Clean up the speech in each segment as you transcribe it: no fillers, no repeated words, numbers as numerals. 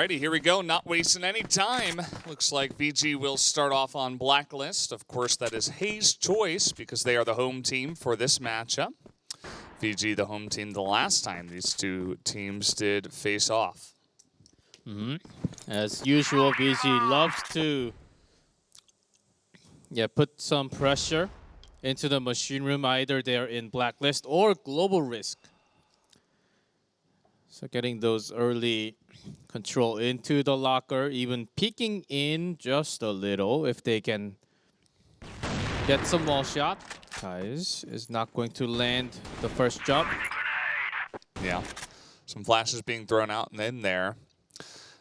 Alrighty, here we go. Not wasting any time. Looks like VG will start off on Blacklist. Of course, that is Hayes' choice because they are the home team for this matchup. VG, the home team the last time these two teams did face off. As usual, VG loves to put some pressure into the machine room. Either they're in Blacklist or Global Risk. So getting those early control into the locker, even peeking in just a little if they can get some wall shot. Kais is not going to land the first jump. Yeah, some flashes being thrown out and in there.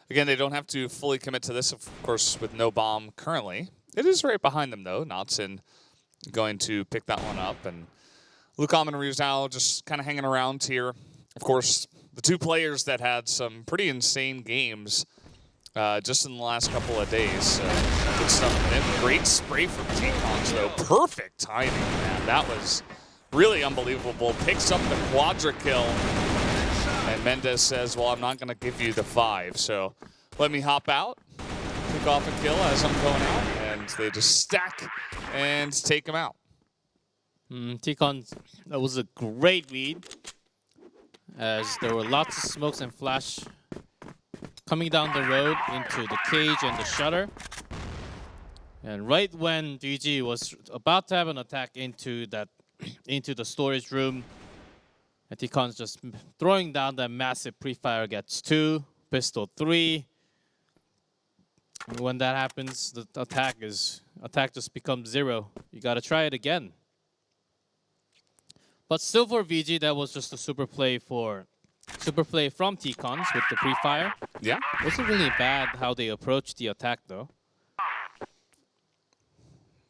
Again, they don't have to fully commit to this, of course, with no bomb currently. It is right behind them, though. Knotson going to pick that one up. And Lucom and Rizal just kind of hanging around here. Of course, the two players that had some pretty insane games just in the last couple of days. Good stuff. And great spray from T-Cons, though. Perfect timing, man. That was really unbelievable. Picks up the quadra kill. And Mendez says, well, I'm not going to give you the 5. So let me hop out, pick off a kill as I'm going out. And they just stack and take him out. T-Cons, that was a great read, as there were lots of smokes and flash coming down the road into the cage and the shutter. And right when VG was about to have an attack into the storage room, and T-Con's just throwing down that massive pre-fire, gets 2, pistol 3. And when that happens, the attack just becomes 0. You gotta try it again. But still for VG, that was just a super play from T-Cons with the pre-fire. Yeah. Wasn't really bad how they approached the attack, though.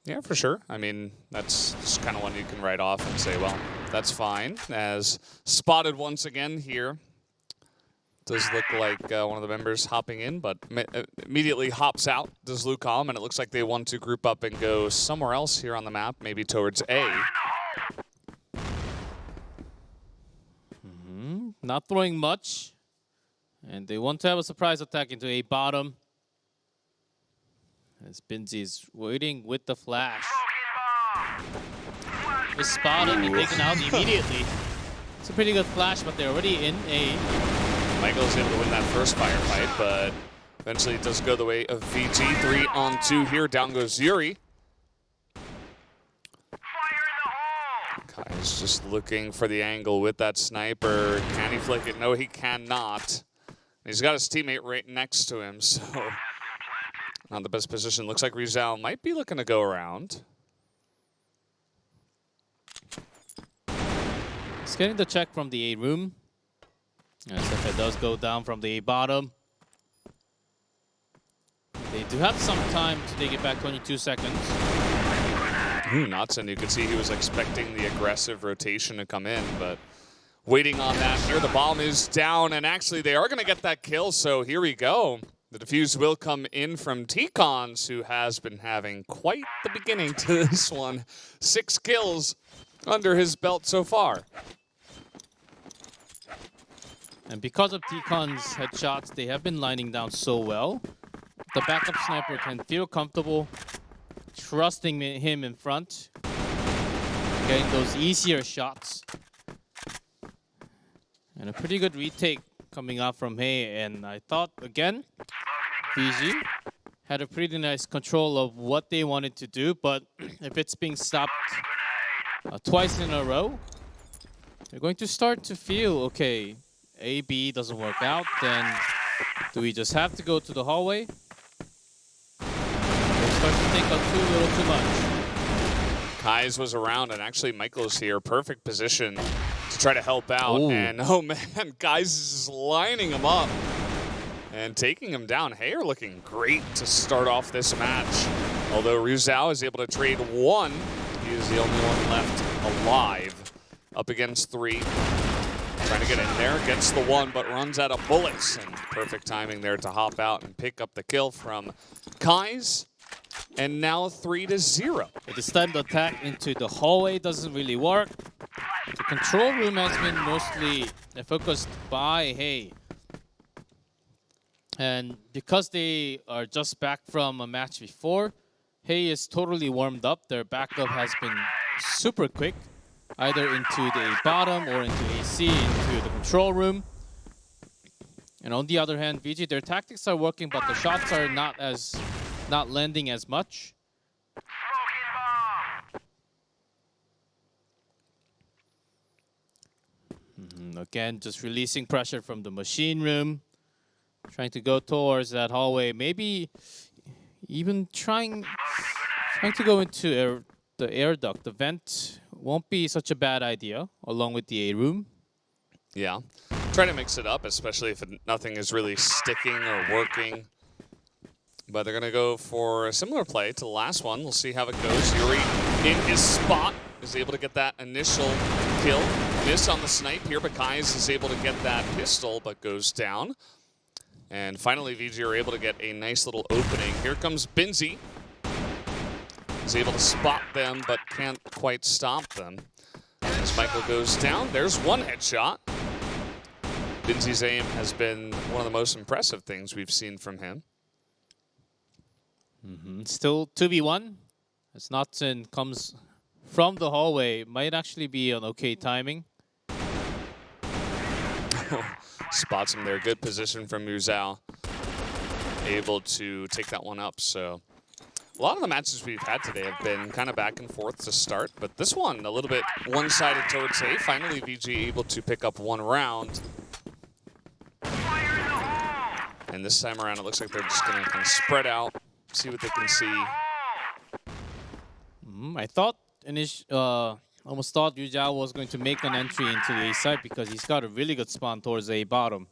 Yeah, for sure. I mean, that's just kind of one you can write off and say, well, that's fine. As spotted once again here. Does look like one of the members hopping in, but immediately hops out, does Lucom, and it looks like they want to group up and go somewhere else here on the map, maybe towards A. Not throwing much. And they want to have a surprise attack into A bottom. As Binzi is waiting with the flash. Is spotted and taken out immediately. It's a pretty good flash, but they're already in A. Michael's able to win that first firefight, but eventually it does go the way of VG. 3 on 2 here. Down goes Yuri. Kai's just looking for the angle with that sniper. Can he flick it? No, he cannot. He's got his teammate right next to him, so not the best position. Looks like Rizal might be looking to go around. He's getting the check from the A room. As if it does go down from the A bottom. They do have some time to take it back, 22 seconds. Knotson, you could see he was expecting the aggressive rotation to come in, but waiting on that here. The bomb is down, and actually they are going to get that kill, so here we go. The defuse will come in from T-Cons, who has been having quite the beginning to this one. 6 kills under his belt so far. And because of T-Con's headshots, they have been lining down so well. The backup sniper can feel comfortable trusting him in front, getting those easier shots. And a pretty good retake coming out from Hay. And I thought, again, VG had a pretty nice control of what they wanted to do, but if it's being stopped twice in a row, they're going to start to feel, okay, A, B doesn't work out, then do we just have to go to the hallway? Start to think of too little too much. Kais was around, and actually Michael's here. Perfect position to try to help out. Ooh. And oh man, Kais is just lining him up and taking him down. Hayer looking great to start off this match. Although Rizal is able to trade 1, he is the only one left alive. Up against 3. Trying to get in there, gets the 1, but runs out of bullets. And perfect timing there to hop out and pick up the kill from Kais. And now 3-0. This time the attack into the hallway doesn't really work. The control room has been mostly focused by Hay. And because they are just back from a match before, Hay is totally warmed up. Their backup has been super quick, either into the A bottom or into AC, into the control room. And on the other hand, VG, their tactics are working, but the shots are not landing as much. Again, just releasing pressure from the machine room, trying to go towards that hallway. Maybe even trying to go into the air duct. The vent won't be such a bad idea, along with the A room. Yeah. Trying to mix it up, especially if nothing is really sticking or working. But they're going to go for a similar play to the last one. We'll see how it goes. Yuri in his spot is able to get that initial kill. Miss on the snipe here, but Kais is able to get that pistol, but goes down. And finally, VG are able to get a nice little opening. Here comes Binzi. He's able to spot them, but can't quite stop them. As Michael goes down, there's one headshot. Binzi's aim has been one of the most impressive things we've seen from him. Still 2v1. As Knotson comes from the hallway, might actually be an okay timing. Spots him there. Good position from Muzao. Able to take that one up. So a lot of the matches we've had today have been kind of back and forth to start, but this one a little bit one-sided towards A. Finally, VG able to pick up one round. And this time around, it looks like they're just going to kind of spread out, see what they can see. I thought almost thought Yu Zhao was going to make an entry into the A side because he's got a really good spawn towards A bottom.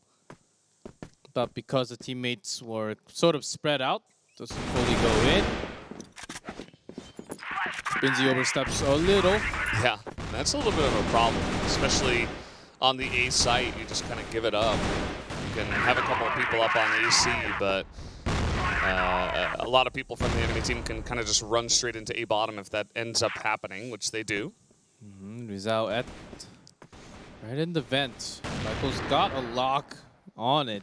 But because the teammates were sort of spread out, doesn't fully go in. Binzi oversteps a little. Yeah, that's a little bit of a problem, especially on the A site. You just kind of give it up. You can have a couple of people up on AC, but a lot of people from the enemy team can kind of just run straight into A bottom if that ends up happening, which they do. Rizal at right in the vent. Michael's got a lock on it.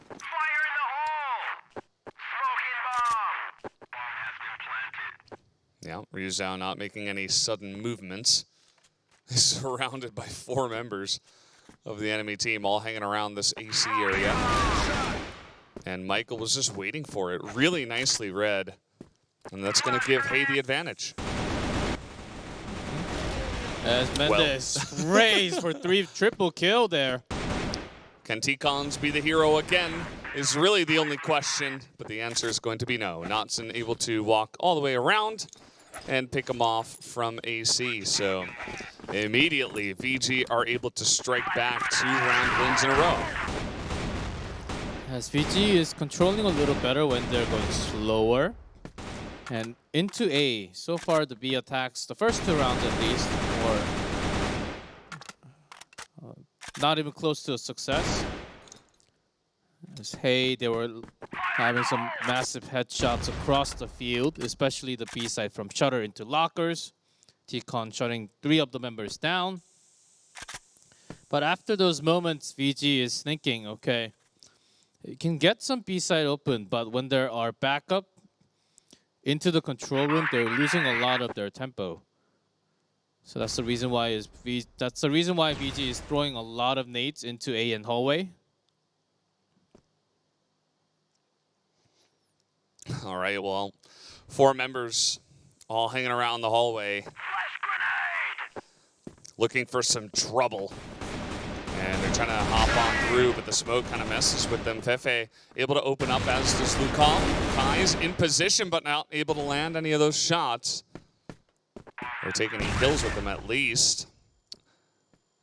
Yeah, Ryuzao not making any sudden movements. He's surrounded by 4 members of the enemy team, all hanging around this AC area. And Michael was just waiting for it. Really nicely read. And that's going to give Hay the advantage. As Mendes raised for 3 triple kill there. Can T-Cons be the hero again? Is really the only question, but the answer is going to be no. Knotson able to walk all the way around and pick him off from AC. So immediately, VG are able to strike back 2 round wins in a row. As VG is controlling a little better when they're going slower. And into A. So far, the B attacks, the first 2 rounds at least, were not even close to a success. As Hay, they were having some massive headshots across the field, especially the B side from Shutter into lockers. T-Con shutting 3 of the members down. But after those moments, VG is thinking, okay, you can get some B side open, but when there are backup into the control room, they're losing a lot of their tempo. So that's the reason why VG is throwing a lot of nades into A and hallway. All right, well, 4 members all hanging around the hallway, looking for some trouble. And they're trying to hop on through, but the smoke kind of messes with them. Fefe able to open up, as does Lucan. Kai's in position, but not able to land any of those shots. They're taking 8 kills with them at least.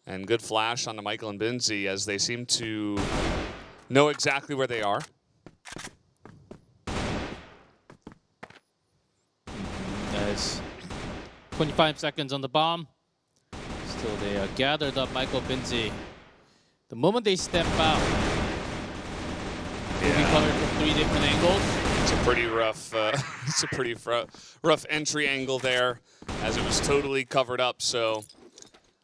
And good flash onto Michael and Binzi as they seem to know exactly where they are. There's 25 seconds on the bomb. Still they are gathered up, Michael, Binzi. The moment they step out, will be covered from 3 different angles. It's a pretty rough, rough entry angle there, as it was totally covered up. So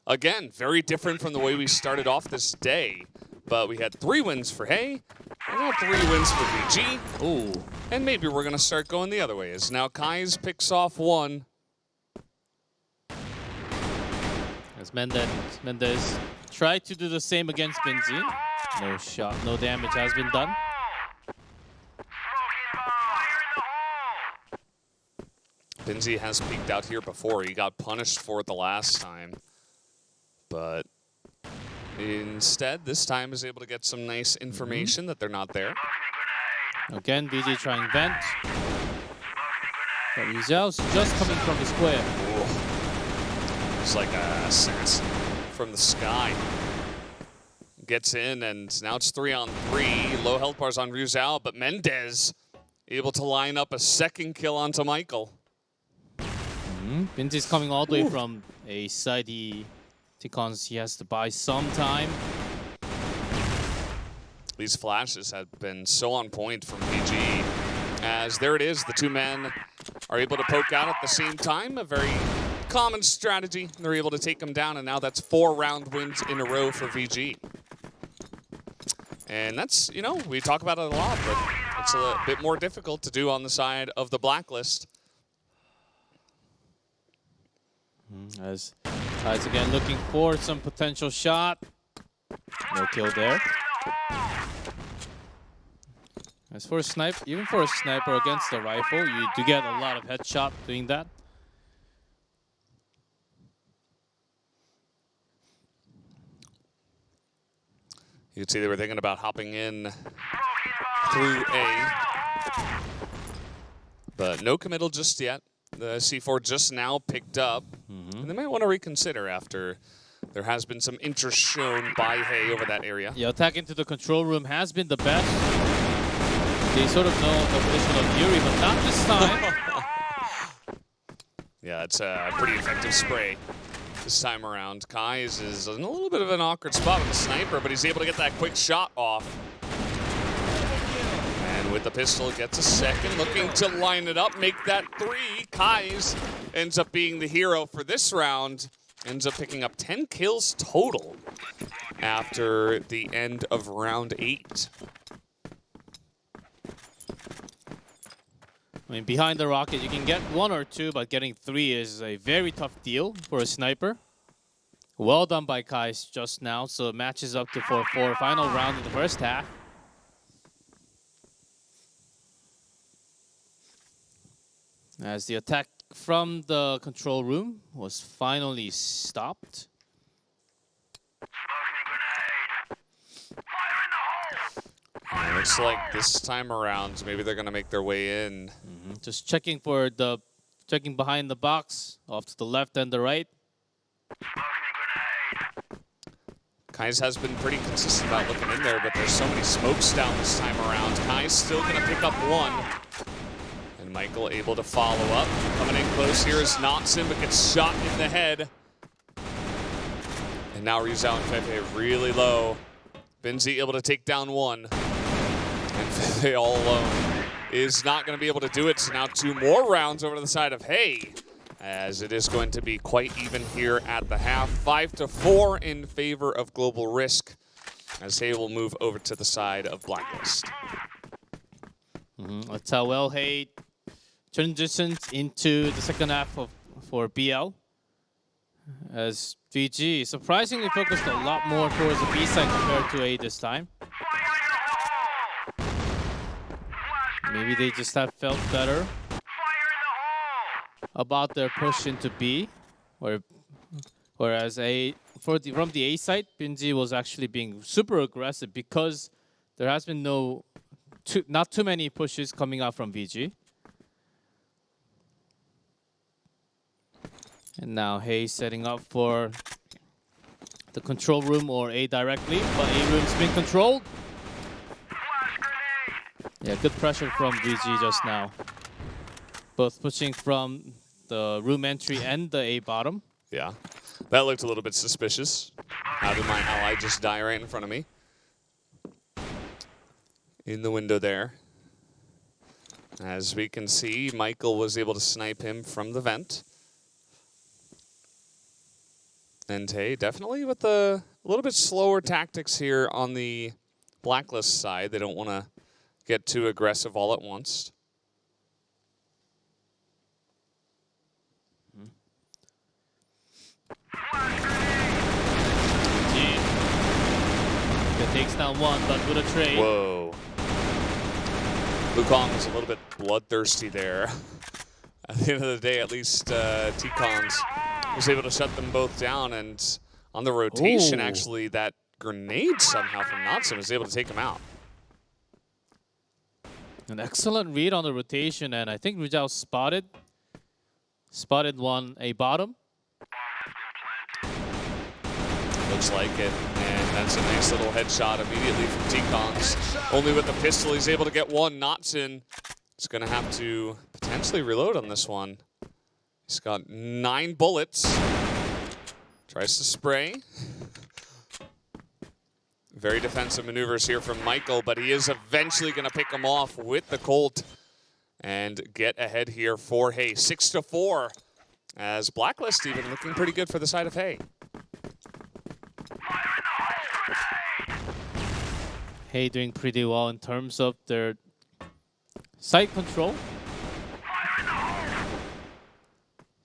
again, very different from the way we started off this day. But we had 3 wins for Hay, and now 3 wins for VG. Ooh. And maybe we're going to start going the other way, as now Kais picks off 1. As Mendez tried to do the same against Binzi. No shot, no damage has been done. Binzi has peeked out here before. He got punished for it the last time. But instead, this time is able to get some nice information that they're not there. Again, BG trying vent. But Rizal's just coming from the square. Ooh. It's like a assassin from the sky. Gets in, and now it's 3-on-3. Low health bars on Rizal, but Mendez able to line up a second kill onto Michael. Binzi's coming all the way from a side. Ticons, he has to buy some time. These flashes have been so on point from VG. As there it is, the 2 men are able to poke out at the same time. A very common strategy. They're able to take them down, and now that's 4 round wins in a row for VG. And that's, you know, we talk about it a lot, but it's a bit more difficult to do on the side of the blacklist. As Kais again looking for some potential shot. No kill there. As for a sniper, even for a sniper against the rifle, you do get a lot of headshot doing that. You can see they were thinking about hopping in through A. But no committal just yet. The C4 just now picked up. And they might want to reconsider after there has been some interest shown by Hay over that area. Yeah, attack into the control room has been the best. They sort of know the position of Yuri, but not this time. Yeah, it's a pretty effective spray this time around. Kais is in a little bit of an awkward spot with the sniper, but he's able to get that quick shot off. And with the pistol, gets a second, looking to line it up, make that 3. Kais ends up being the hero for this round. Ends up picking up 10 kills total after the end of round 8. I mean, behind the rocket, you can get 1 or 2, but getting 3 is a very tough deal for a sniper. Well done by Kais just now, so it matches up to 4-4, final round of the first half. As the attack from the control room was finally stopped. Looks like this time around, maybe they're going to make their way in. Just checking behind the box, off to the left and the right. Kais has been pretty consistent about looking in there, but there's so many smokes down this time around. Kais still going to pick up 1. And Michael able to follow up. Coming in close here is Notson, but gets shot in the head. And now Rizal and Fefe really low. Binzi able to take down 1. And Fefe all alone is not going to be able to do it. So now 2 more rounds over to the side of Hay, as it is going to be quite even here at the half. 5-4 in favor of Global Risk, as Hay will move over to the side of Blacklist. That's how well Hay transitions into the second half for BL. As VG surprisingly focused a lot more towards the B side compared to A this time. Maybe they just have felt better about their push into B, whereas from the A side, Binzi was actually being super aggressive because there has been not too many pushes coming out from VG. And now Hay setting up for the control room or A directly, but A room's been controlled. Yeah, good pressure from VG just now. Both pushing from the room entry and the A bottom. Yeah, that looked a little bit suspicious. How did my ally just die right in front of me? In the window there. As we can see, Michael was able to snipe him from the vent. And Hay definitely with a A little bit slower tactics here on the Blacklist side. They don't want to get too aggressive all at once. That takes down one, but with a trade. Whoa. Wukong was a little bit bloodthirsty there. At the end of the day, at least T-Cons was able to shut them both down, and on the rotation, actually, that grenade somehow from Natsun was able to take him out. An excellent read on the rotation, and I think Rujao spotted one A bottom. Looks like it, and that's a nice little headshot immediately from T-Cons. Only with the pistol, he's able to get one. Natsun is going to have to potentially reload on this one. He's got 9 bullets. Tries to spray. Very defensive maneuvers here from Michael, but he is eventually going to pick him off with the Colt and get ahead here for Hay. 6-4, as Blacklist even looking pretty good for the side of Hay. Hay doing pretty well in terms of their site control.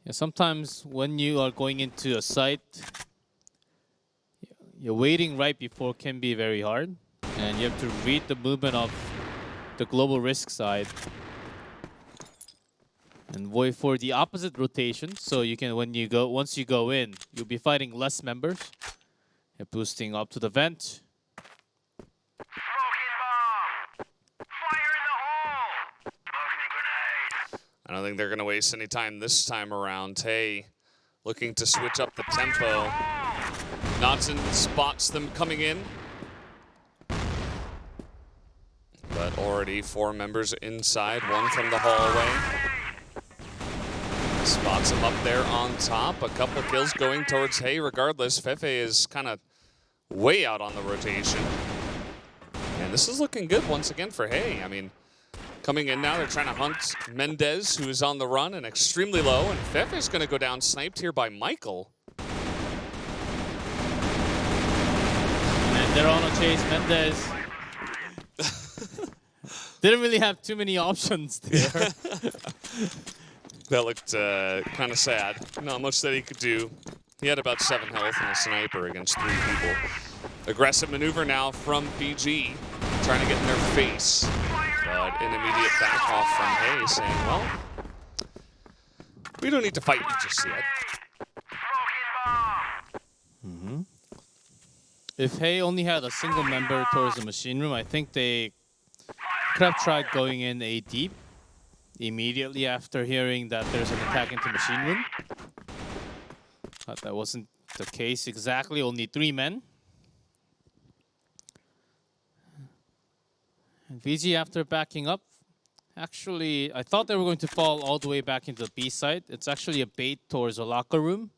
Yeah, sometimes when you are going into a site, you're waiting right before can be very hard, and you have to read the movement of the global risk side and wait for the opposite rotation. So you can, once you go in, you'll be fighting less members and boosting up to the vent. I don't think they're going to waste any time this time around. Hay looking to switch up the tempo. Natsun spots them coming in. But already 4 members inside, 1 from the hallway. Spots him up there on top. A couple kills going towards Hay regardless. Fefe is kind of way out on the rotation. And this is looking good once again for Hay. I mean, coming in now, they're trying to hunt Mendez, who is on the run and extremely low. And Fefe is going to go down sniped here by Michael. And they're on a chase. Mendez didn't really have too many options there. That looked kind of sad. Not much that he could do. He had about 7 health and a sniper against 3 people. Aggressive maneuver now from BG, trying to get in their face. But an immediate back off from Hay, saying, well, we don't need to fight you just yet. If Hay only had a single member towards the machine room, I think they could have tried going in A deep immediately after hearing that there's an attack into machine room. But that wasn't the case exactly, only 3 men. And VG, after backing up, actually, I thought they were going to fall all the way back into the B side. It's actually a bait towards a locker room.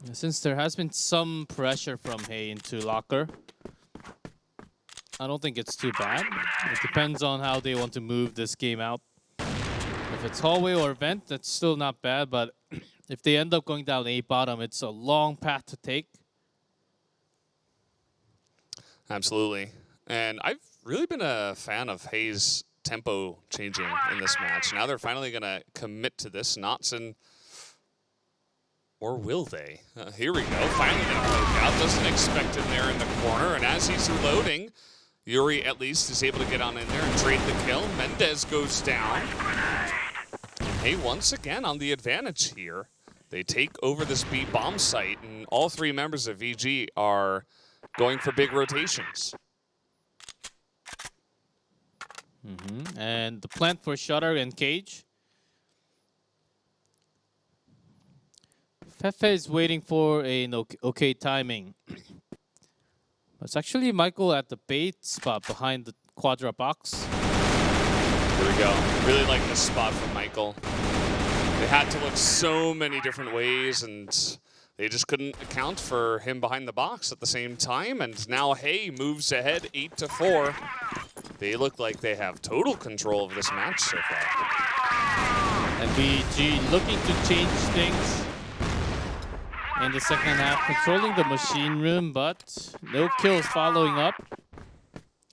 And since there has been some pressure from Hay into locker, I don't think it's too bad. It depends on how they want to move this game out. If it's hallway or vent, that's still not bad, but if they end up going down A bottom, it's a long path to take. Absolutely. And I've really been a fan of Hay's tempo changing in this match. Now they're finally going to commit to this. Natsun, or will they? Here we go. Finally going to poke out. Doesn't expect him there in the corner. And as he's reloading, Yuri at least is able to get on in there and trade the kill. Mendez goes down. And Hay once again on the advantage here. They take over this B bomb site, and all 3 members of VG are going for big rotations. And the plant for Shutter and Cage. Fefe is waiting for an okay timing. It's actually Michael at the bait spot behind the Quadra box. Here we go. Really like this spot from Michael. They had to look so many different ways, and they just couldn't account for him behind the box at the same time. And now Hay moves ahead 8-4. They look like they have total control of this match so far. And BG looking to change things. in the second half, controlling the machine room, but no kills following up.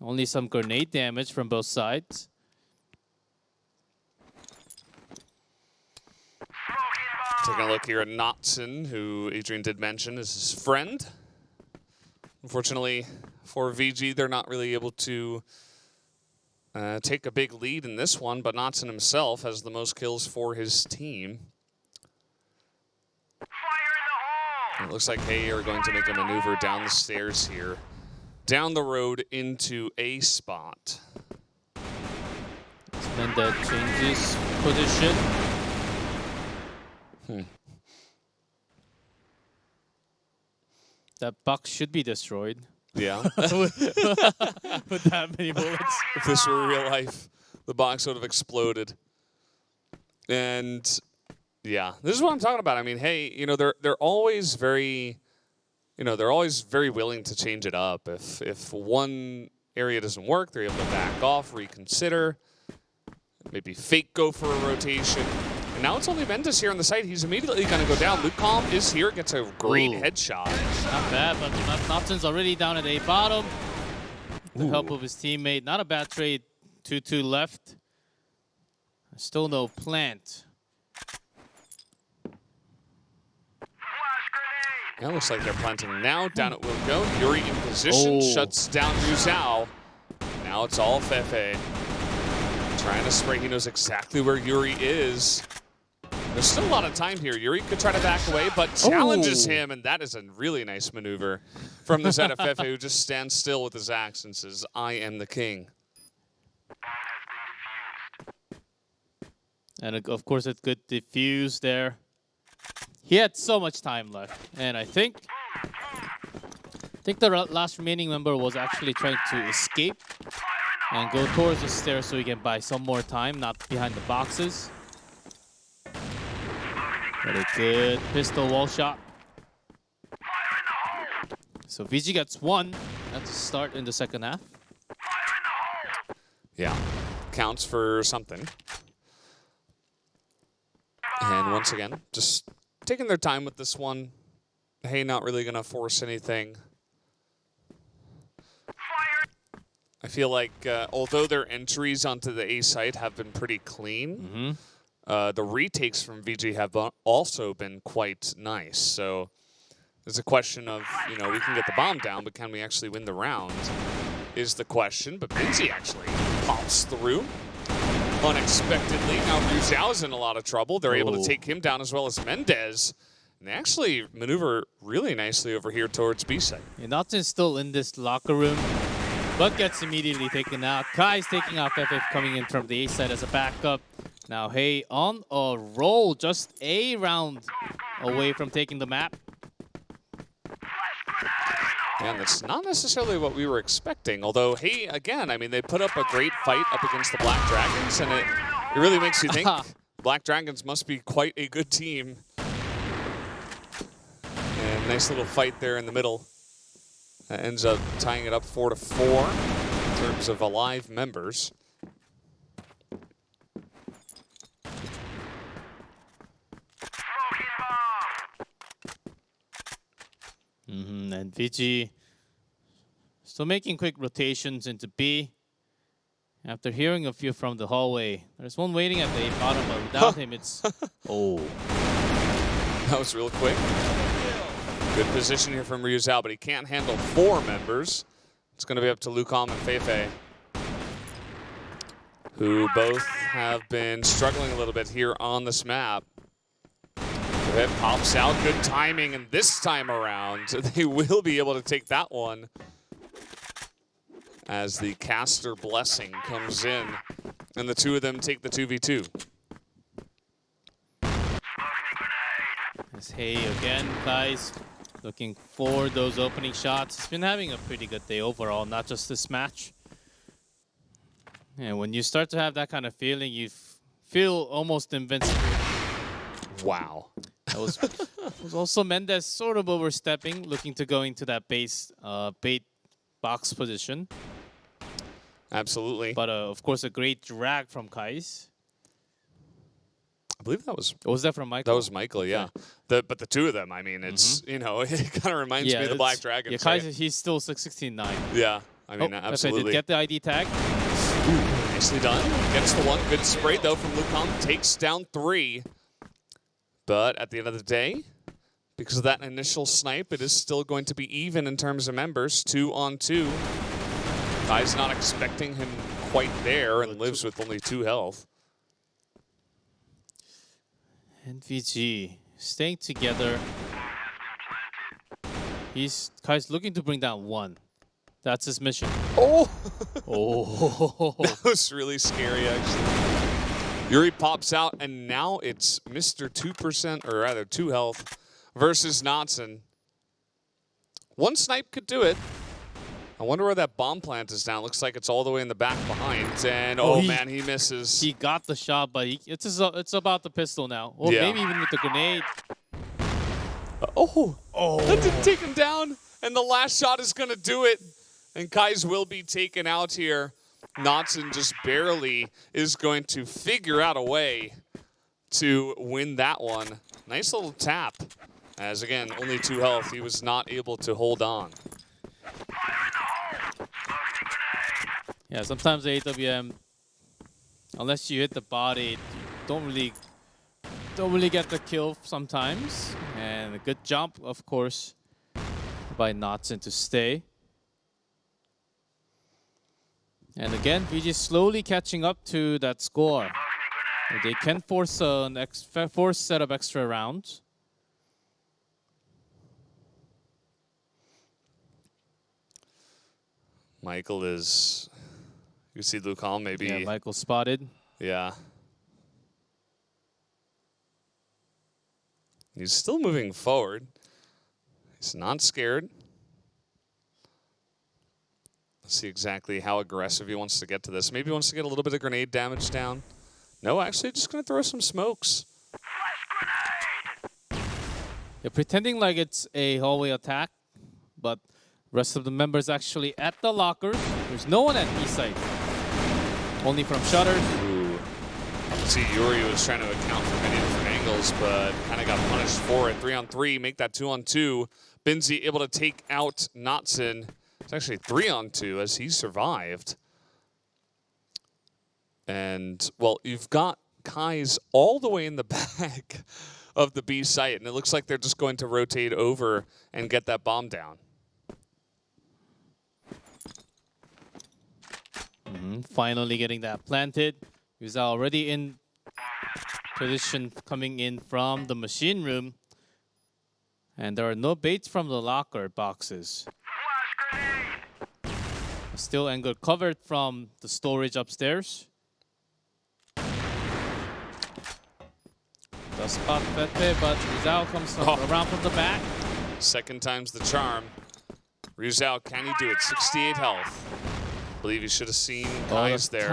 Only some grenade damage from both sides. Taking a look here at Knotson, who Adrian did mention is his friend. Unfortunately, for VG, they're not really able to take a big lead in this one, but Knotson himself has the most kills for his team. It looks like Hay are going to make a maneuver down the stairs here, down the road into A spot. Then that changes position. That box should be destroyed. Yeah. With that many bullets. If this were real life, the box would have exploded. And yeah, this is what I'm talking about. I mean, hey, you know, they're always very, you know, they're always very willing to change it up. If one area doesn't work, they're able to back off, reconsider, maybe fake go for a rotation. And now it's only Mendes here on the site. He's immediately going to go down. Luke Calm is here, gets a great headshot. Not bad, but Knotson's already down at A bottom. With the help of his teammate. Not a bad trade. 2-2 left. Still no plant. Yeah, looks like they're planting now. Down it will go. Yuri in position, shuts down Ruzao. Now it's all Fefe. Trying to spray. He knows exactly where Yuri is. There's still a lot of time here. Yuri could try to back away, but challenges him, and that is a really nice maneuver from the side of Fefe, who just stands still with his axe and says, I am the king. And of course, it could defuse there. He had so much time left, and I think the last remaining member was actually trying to escape and go towards the stairs so he can buy some more time, not behind the boxes. But a good pistol wall shot. So VG gets one at the start in the second half. Yeah, counts for something. And once again, just taking their time with this one. Hey, not really going to force anything. I feel like although their entries onto the A site have been pretty clean, the retakes from VG have also been quite nice. So there's a question of, you know, we can get the bomb down, but can we actually win the round is the question. But Binzi actually pops through unexpectedly. Now Ruzhao's in a lot of trouble. They're able to take him down as well as Mendes. And they actually maneuver really nicely over here towards B site. Yeah, Notson's still in this locker room, but gets immediately taken out. Kai's taking off FF, coming in from the A side as a backup. Now Hey on a roll, just a round away from taking the map. And that's not necessarily what we were expecting. Although, hey, again, I mean, they put up a great fight up against the Black Dragons, and it really makes you think Black Dragons must be quite a good team. And nice little fight there in the middle. That ends up tying it up 4-4 in terms of alive members. And VG still making quick rotations into B. After hearing a few from the hallway, there's one waiting at the A bottom, but without him, it's That was real quick. Good position here from Ryuzao, but he can't handle 4 members. It's going to be up to Lucom and Feifei, who both have been struggling a little bit here on this map. It pops out, good timing, and this time around, they will be able to take that one as the caster blessing comes in, and the two of them take the 2v2. It's Hey again, guys. Looking for those opening shots. He's been having a pretty good day overall, not just this match. And when you start to have that kind of feeling, you feel almost invincible. Wow. That was also Mendes sort of overstepping, looking to go into that bait box position. Absolutely. But of course, a great drag from Kais. I believe that was Was that from Michael? That was Michael, yeah. But the two of them, I mean, it's, you know, it kind of reminds me of the Black Dragons. Yeah, Kai's, he's still 16-9. Yeah, I mean, Did absolutely. get the ID tag. Nicely done. Gets the one. Good spray, though, from Lucan. Takes down 3. But at the end of the day, because of that initial snipe, it is still going to be even in terms of members. 2 on 2. Kai's not expecting him quite there and lives with only 2 health. NVG staying together. Kai's looking to bring down 1. That's his mission. Oh! Oh! That was really scary, actually. Yuri pops out, and now it's Mr. 2%, or rather 2 health, versus Knotson. 1 snipe could do it. I wonder where that bomb plant is now. Looks like it's all the way in the back behind. And, man, he misses. He got the shot, but it's about the pistol now. Or maybe even with the grenade. That didn't take him down. And the last shot is going to do it. And Kai's will be taken out here. Knotson just barely is going to figure out a way to win that one. Nice little tap. As, again, only 2 health. He was not able to hold on. Yeah, sometimes the AWM, unless you hit the body, you don't really get the kill sometimes. And a good jump, of course, by Knotson to stay. And again, VG slowly catching up to that score. They can force a set of extra rounds. Michael is... You see Lucan maybe... Yeah, Michael spotted. Yeah. He's still moving forward. He's not scared. Let's see exactly how aggressive he wants to get to this. Maybe he wants to get a little bit of grenade damage down. No, actually just going to throw some smokes. They're pretending like it's a hallway attack, but rest of the members actually at the lockers. There's no one at B site. Only from shutters. Ooh. See, Yuri was trying to account for many different angles, but kind of got punished for it. 3 on 3, make that 2 on 2. Binzi able to take out Knotson. It's actually 3 on 2 as he survived. And, well, you've got Kai's all the way in the back of the B site, and it looks like they're just going to rotate over and get that bomb down. Finally getting that planted. He's already in position coming in from the machine room. And there are no baits from the locker boxes. Still angle covered from the storage upstairs. The spot Pepe, but Rizal comes around from the back. Second time's the charm. Rizal, can he do it? 68 health. I believe he should have seen Kai's there.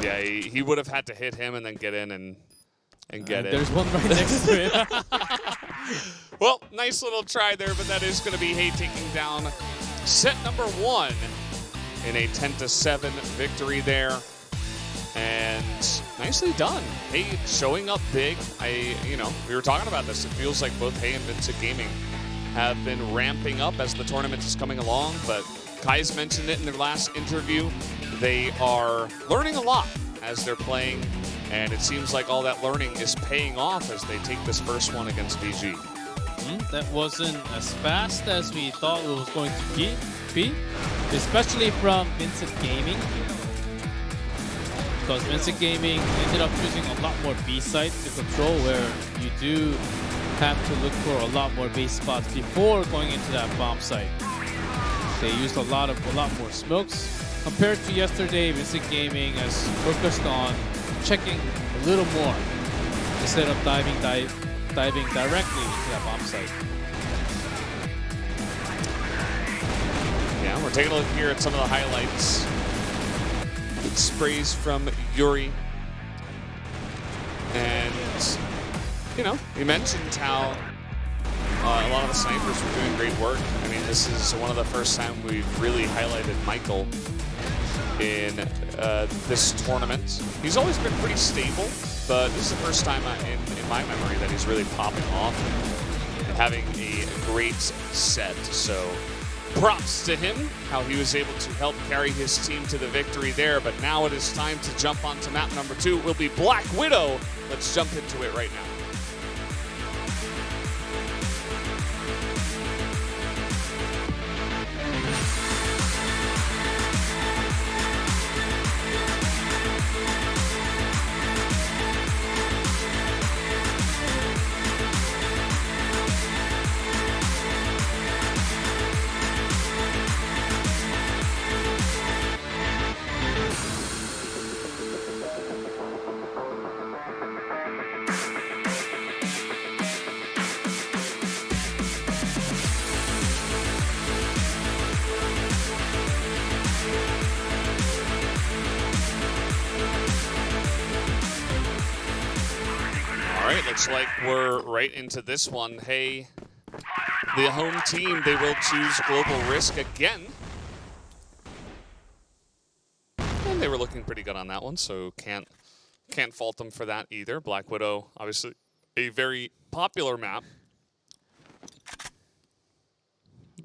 Yeah, he would have had to hit him and then get in and get it. There's one right next to him. Well, nice little try there, but that is going to be Hay taking down set number 1 in a 10-7 victory there. And nicely done. Hay showing up big. We were talking about this. It feels like both Hay and Vincent Gaming have been ramping up as the tournament is coming along, but Kai's mentioned it in their last interview. They are learning a lot as they're playing, and it seems like all that learning is paying off as they take this first one against VG. That wasn't as fast as we thought it was going to be, especially from Vincent Gaming. Because Vincent Gaming ended up choosing a lot more B sites to control, where you do have to look for a lot more base spots before going into that bomb site. They used a lot more smokes. Compared to yesterday, Vincent Gaming has focused on checking a little more instead of diving directly into that bomb site. Yeah, we're taking a look here at some of the highlights. Good sprays from Yuri. And, you mentioned how a lot of the snipers were doing great work. I mean, this is one of the first time we've really highlighted Michael. in this tournament. He's always been pretty stable, but this is the first time in my memory that he's really popping off and having a great set. So props to him, how he was able to help carry his team to the victory there. But now it is time to jump onto map number 2. It will be Black Widow. Let's jump into it right now. All right, looks like we're right into this one. Hey, the home team, they will choose Global Risk again. And they were looking pretty good on that one, so can't fault them for that either. Black Widow, obviously a very popular map.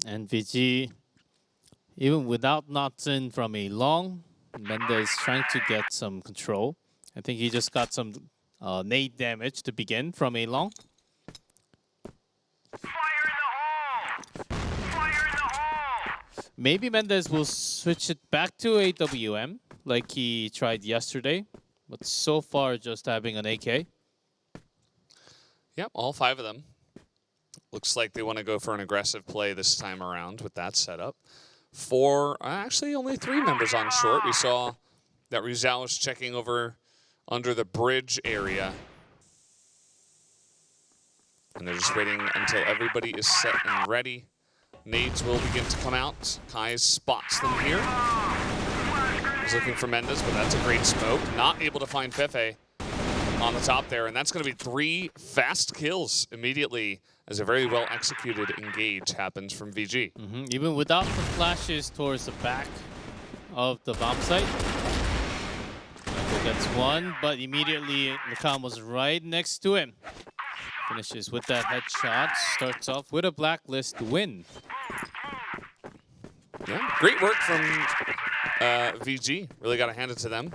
And VG, even without Knotson from a long, Mendez trying to get some control. I think he just got some nade damage to begin from a long. Fire in the hole! Fire in the hole! Maybe Mendez will switch it back to AWM like he tried yesterday, but so far just having an AK. Yep, all 5 of them. Looks like they want to go for an aggressive play this time around with that setup. 4, actually only 3 members on short. We saw that Rizal was checking over under the bridge area. And they're just waiting until everybody is set and ready. Nades will begin to come out. Kai spots them here. He's looking for Mendez, but that's a great smoke. Not able to find Fefe on the top there, and that's going to be 3 fast kills immediately as a very well executed engage happens from VG. Even without the flashes towards the back of the bomb site. Michael gets 1, but immediately Lacan was right next to him. Finishes with that headshot, starts off with a blacklist win. Yeah, great work from VG. Really got to hand it to them.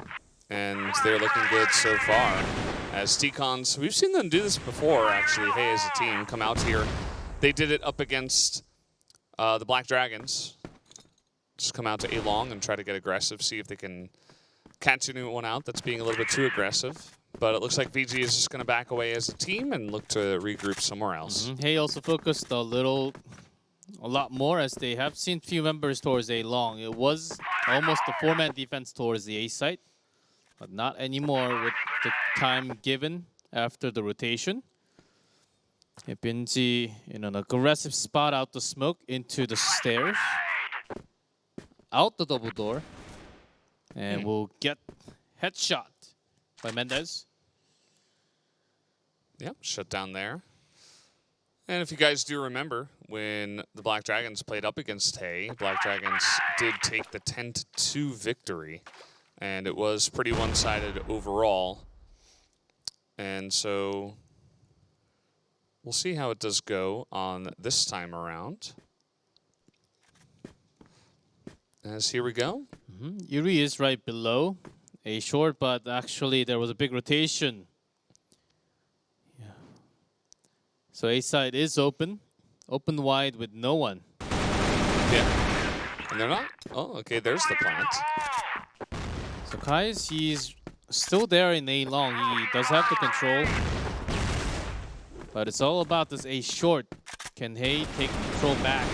And they're looking good so far. As T-Cons, we've seen them do this before, actually. Hey, as a team, come out here. They did it up against the Black Dragons. Just come out to A-Long and try to get aggressive, see if they can catch anyone out that's being a little bit too aggressive. But it looks like VG is just going to back away as a team and look to regroup somewhere else. Hey also focused a lot more as they have seen few members towards A-Long. It was almost a 4-man defense towards the A site, but not anymore with the time given after the rotation. Benji in an aggressive spot out the smoke into the stairs. Out the double door. And we'll get headshot by Mendez. Yep, shut down there. And if you guys do remember, when the Black Dragons played up against Hay, Black Dragons did take the 10-2 victory. And it was pretty one-sided overall. And so we'll see how it does go on this time around. As here we go. Yuri is right below A short, but actually there was a big rotation. Yeah. So A side is open wide with no one. Yeah. And they're not. Oh, okay, there's the plant. So Kais, he's still there in A long. He does have the control. But it's all about this A short. Can Hay take control back?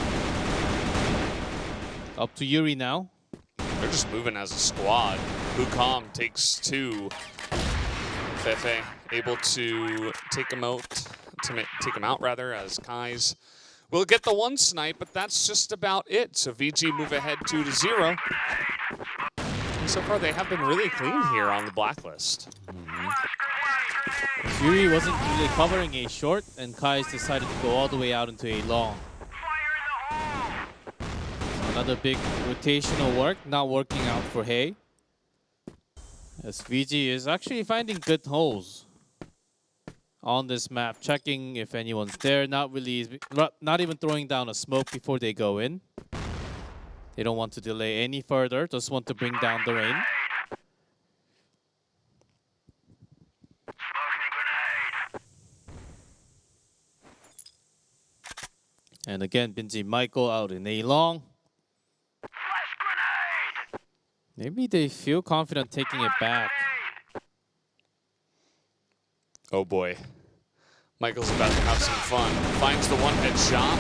Up to Yuri now. They're just moving as a squad. Bukam takes 2. Fefe able to take him out, as Kais will get the 1 snipe, but that's just about it. So VG move ahead 2-0. And so far they have been really clean here on the blacklist. Yuri wasn't really covering A short, and Kais decided to go all the way out into A long. So Another big rotational work, not working out for Hay. As VG is actually finding good holes on this map, checking if anyone's there, not even throwing down a smoke before they go in. They don't want to delay any further, just want to bring down the rain. And again, Binji Michael out in A long. Flash grenade! Maybe they feel confident taking it back. Oh boy. Michael's about to have some fun. Finds the one-head shot.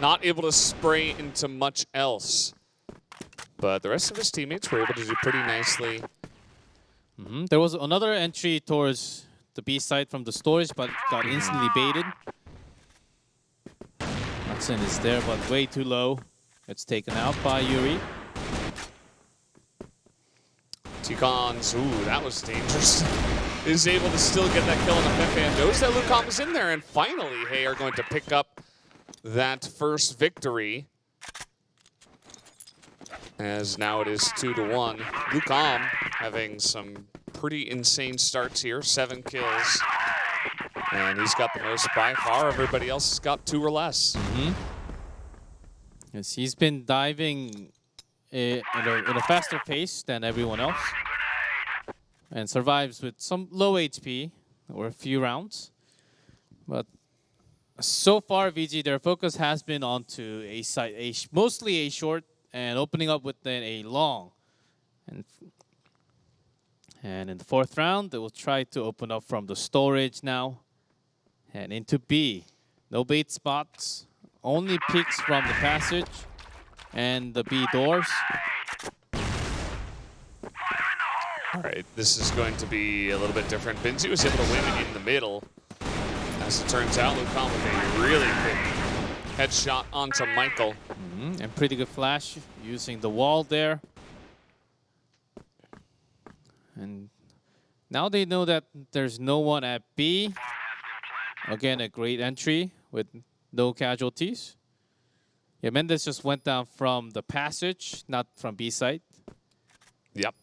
Not able to spray into much else. But the rest of his teammates were able to do pretty nicely. There was another entry towards the B side from the storage, but got instantly baited. Hudson is there, but way too low. It's taken out by Yuri. T-Cons, ooh, that was dangerous. Is able to still get that kill on the Pepe and knows that Lucom is in there. And finally, Hay are going to pick up that first victory. As now it is 2-1. Lucom having some pretty insane starts here, 7 kills. And he's got the most by far. Everybody else has got 2 or less. Yes, he's been diving in a faster pace than everyone else. And survives with some low HP or a few rounds. But so far, VG, their focus has been onto a side, mostly a short, and opening up with then a long. And in the 4th round, they will try to open up from the storage now. And into B. No bait spots. Only peeks from the passage and the B doors. All right, this is going to be a little bit different. Binzi was able to win in the middle. As it turns out, Lucom with a really quick headshot onto Michael. And pretty good flash using the wall there. And now they know that there's no one at B. Again, a great entry with no casualties. Yeah, Mendes just went down from the passage, not from B site. Yep.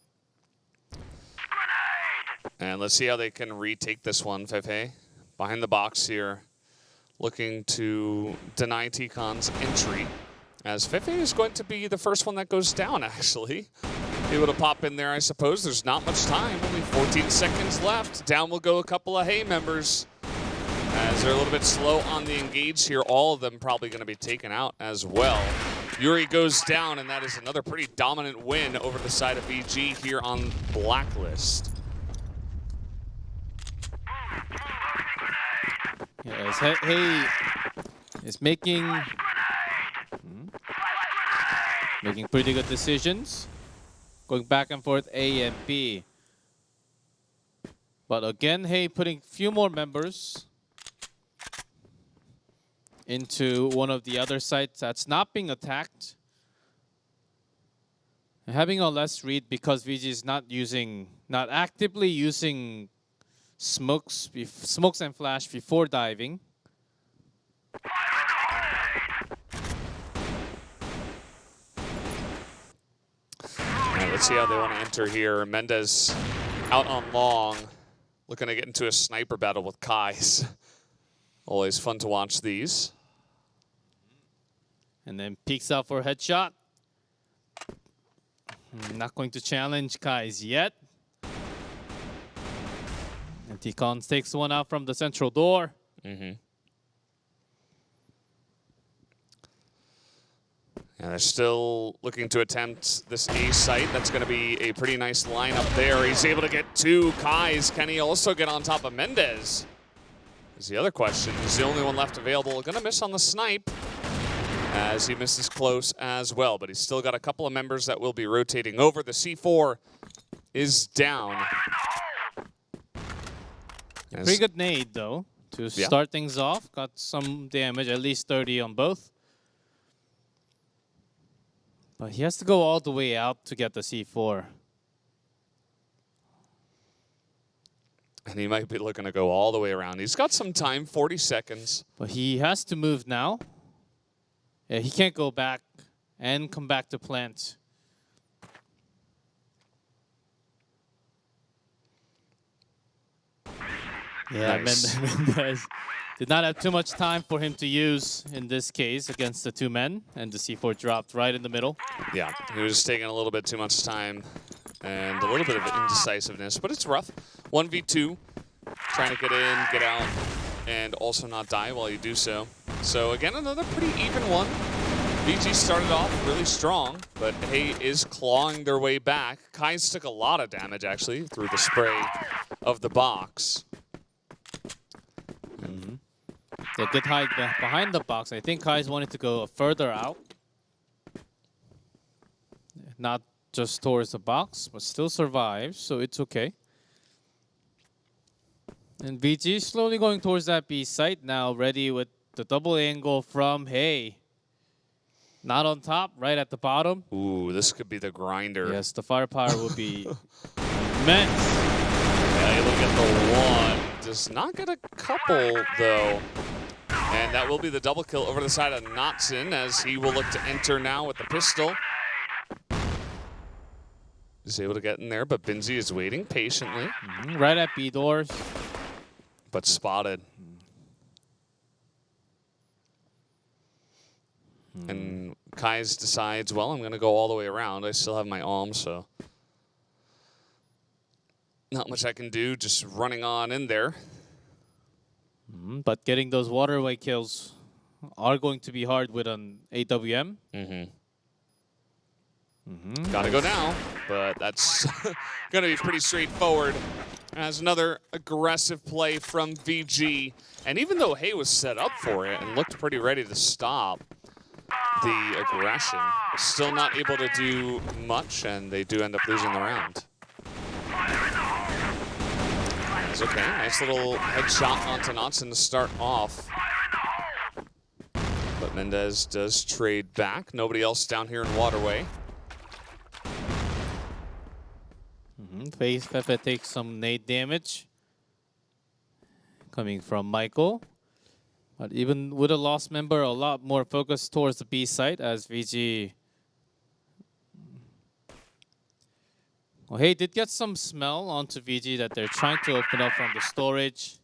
And let's see how they can retake this one, Fefe. Behind the box here, looking to deny T-Con's entry. As Fefe is going to be the first one that goes down, actually. Able to pop in there, I suppose. There's not much time, only 14 seconds left. Down will go a couple of Hay members. As they're a little bit slow on the engage here, all of them probably going to be taken out as well. Yuri goes down, and that is another pretty dominant win over the side of VG here on Blacklist. Yes, Hay is making pretty good decisions. Going back and forth A and B. But again, Hay putting few more members into one of the other sites that's not being attacked. And having a less read because VG is not actively using smokes and flash before diving. Right, let's see how they want to enter here. Mendes out on long, looking to get into a sniper battle with Kais. Always fun to watch these. And then peeks out for a headshot. Not going to challenge Kais yet. And T-Cons takes one out from the central door. And they're still looking to attempt this A site. That's going to be a pretty nice lineup there. He's able to get 2 Kais. Can he also get on top of Mendes? Is the other question. He's the only one left available. Going to miss on the snipe as he misses close as well. But he's still got a couple of members that will be rotating over. The C4 is down. Pretty good nade, though, to start things off. Got some damage, at least 30 on both. But he has to go all the way out to get the C4. And he might be looking to go all the way around. He's got some time, 40 seconds. But he has to move now. Yeah, he can't go back and come back to plant. Yeah, Nice. Mendez did not have too much time for him to use in this case against the two men, and the C4 dropped right in the middle. Yeah, he was taking a little bit too much time and a little bit of indecisiveness, but it's rough. 1v2, trying to get in, get out, and also not die while you do so. So again, another pretty even one. VG started off really strong, but Hay is clawing their way back. Kai's took a lot of damage, actually, through the spray of the box. They did hide behind the box. I think Kai's wanted to go further out. Not just towards the box, but still survives, so it's okay. And VG slowly going towards that B site now, ready with the double angle from Hay. Not on top, right at the bottom. Ooh, this could be the grinder. Yes, the firepower will be immense. Yeah, you look at the one. Does not get a couple, though. And that will be the double kill over the side of Knotson as he will look to enter now with the pistol. Is able to get in there, but Binzi is waiting patiently. Right at B doors. But spotted. And Kai's decides, well, I'm going to go all the way around. I still have my arm, so not much I can do, just running on in there. But getting those waterway kills are going to be hard with an AWM. Gotta go now, but that's going to be pretty straightforward. As another aggressive play from VG. And even though Hay was set up for it and looked pretty ready to stop the aggression, still not able to do much, and they do end up losing the round. That's okay. Nice little headshot onto Knotson to start off. But Mendez does trade back. Nobody else down here in Waterway. Fefe takes some nade damage coming from Michael. But even with a lost member, a lot more focus towards the B site as VG. Well, Hay did get some smell onto VG that they're trying to open up from the storage.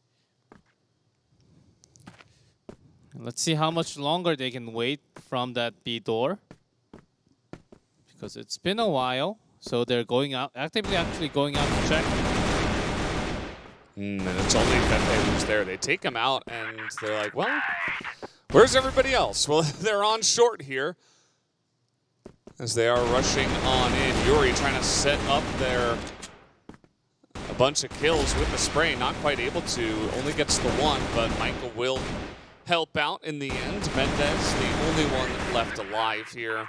Let's see how much longer they can wait from that B door. Because it's been a while. So they're going out, actively actually going out to check. And it's only Fefe who's there. They take him out, and they're like, well, where's everybody else? Well, they're on short here as they are rushing on in. Yuri trying to set up a bunch of kills with the spray. Not quite able to. Only gets the one, but Michael will help out in the end. Mendez, the only one left alive here,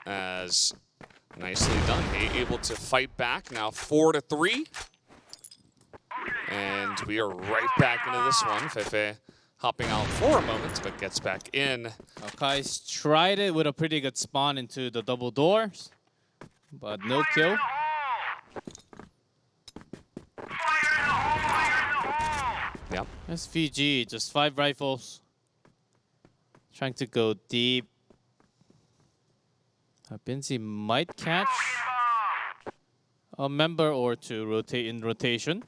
as nicely done. Able to fight back now 4-3. And we are right back into this one. Fefe hopping out for a moment, but gets back in. Kai's tried it with a pretty good spawn into the double doors, but no kill. Yep. SVG, just 5 rifles. Trying to go deep. Binzi might catch a member or two rotate in rotation.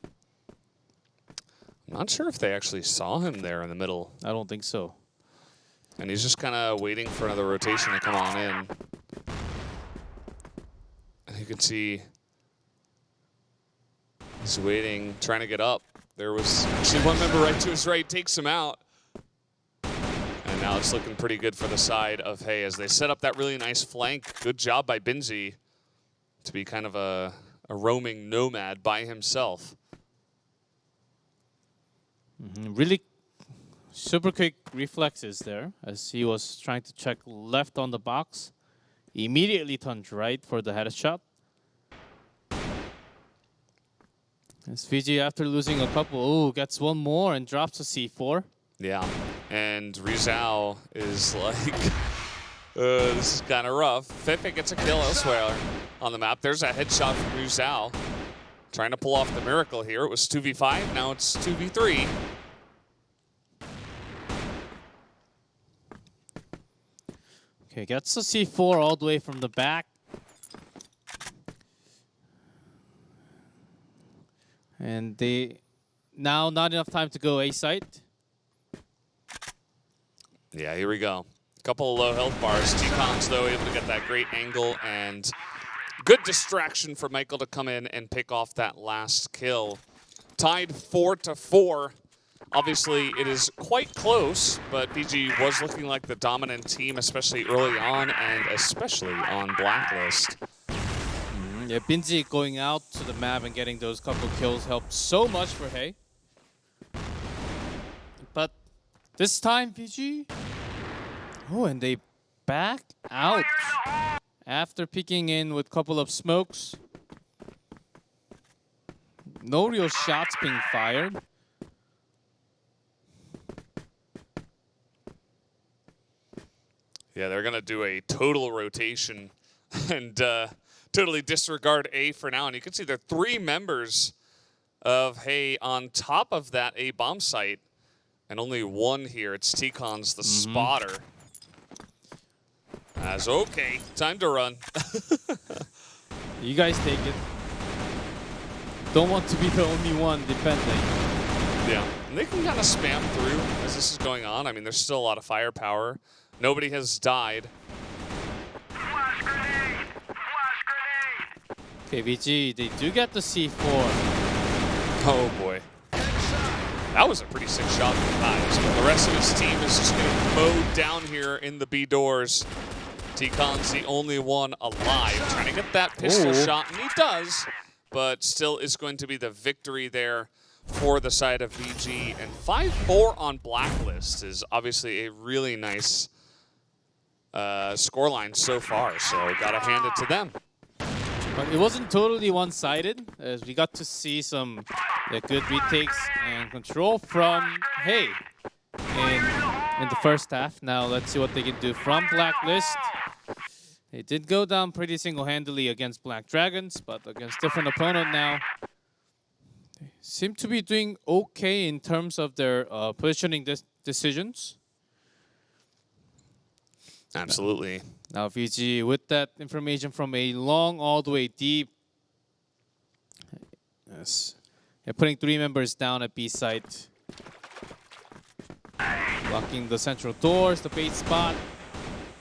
I'm not sure if they actually saw him there in the middle. I don't think so. And he's just kind of waiting for another rotation to come on in. And you can see he's waiting, trying to get up. There was actually one member right to his right, takes him out. And now it's looking pretty good for the side of Hay as they set up that really nice flank. Good job by Binzi to be kind of a roaming nomad by himself. Really super quick reflexes there as he was trying to check left on the box. Immediately turned right for the headshot. SVG, after losing a couple, gets one more and drops a C4. Yeah, and Rizal is like, this is kind of rough. Fefe gets a kill elsewhere on the map. There's a headshot from Rizal. Trying to pull off the miracle here. It was 2v5, now it's 2v3. Okay, gets a C4 all the way from the back. And they now not enough time to go A site. Yeah, here we go. Couple of low health bars. T-Cons, though, able to get that great angle and good distraction for Michael to come in and pick off that last kill. Tied 4-4. Obviously, it is quite close, but BG was looking like the dominant team, especially early on and especially on Blacklist. Yeah, Binzi going out to the map and getting those couple kills helped so much for Hey. But this time, VG. Oh, and they back out after peeking in with a couple of smokes. No real shots being fired. Yeah, they're going to do a total rotation and totally disregard A for now. And you can see there are 3 members of Hey on top of that A bomb site. And only 1 here. It's T-Cons, the spotter. As okay, time to run. You guys take it. Don't want to be the only one defending. Yeah, and they can kind of spam through as this is going on. I mean, there's still a lot of firepower. Nobody has died. Flash grenade! Flash grenade! Okay, VG, they do get the C4. Oh boy. That was a pretty sick shot from Kais, but the rest of his team is just getting mowed down here in the B doors. T-Con's the only one alive, trying to get that pistol shot, and he does, but still is going to be the victory there for the side of VG. And 5-4 on Blacklist is obviously a really nice scoreline so far, so gotta hand it to them. But it wasn't totally one-sided, as we got to see some good retakes and control from Hey in the first half. Now let's see what they can do from Blacklist. They did go down pretty single-handedly against Black Dragons, but against different opponent now. They seem to be doing okay in terms of their positioning decisions. Absolutely. Now VG with that information from A long all the way deep. Yes. They're putting 3 members down at B site. Blocking the central doors, the bait spot.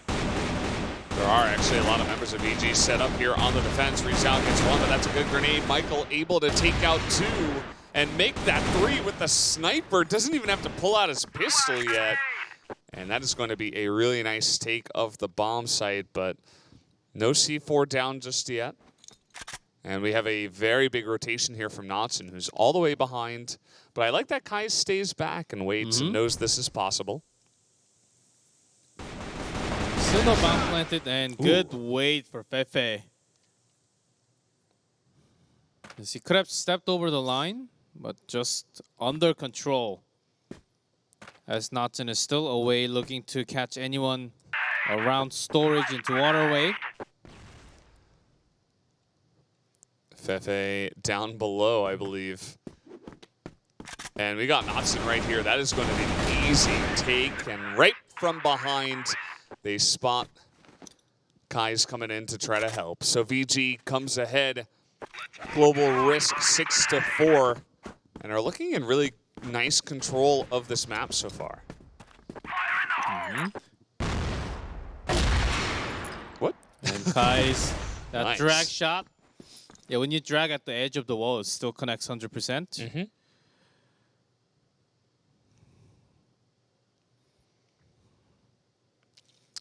There are actually a lot of members of VG set up here on the defense. Rizal gets 1, but that's a good grenade. Michael able to take out 2 and make that 3 with the sniper. Doesn't even have to pull out his pistol yet. And that is going to be a really nice take of the bomb site, but no C4 down just yet. And we have a very big rotation here from Knotson, who's all the way behind. But I like that Kai stays back and waits and knows this is possible. Still no bomb planted, and good wait for Fefe. As he could have stepped over the line, but just under control. As Knotson is still away, looking to catch anyone around storage into waterway. Fefe down below, I believe. And we got Knotson right here. That is going to be an easy take. And right from behind, they spot Kai's coming in to try to help. So VG comes ahead. Global risk 6-4. And are looking in really nice control of this map so far. What? And Kai's that Nice. drag shot. Yeah, when you drag at the edge of the wall, it still connects 100%.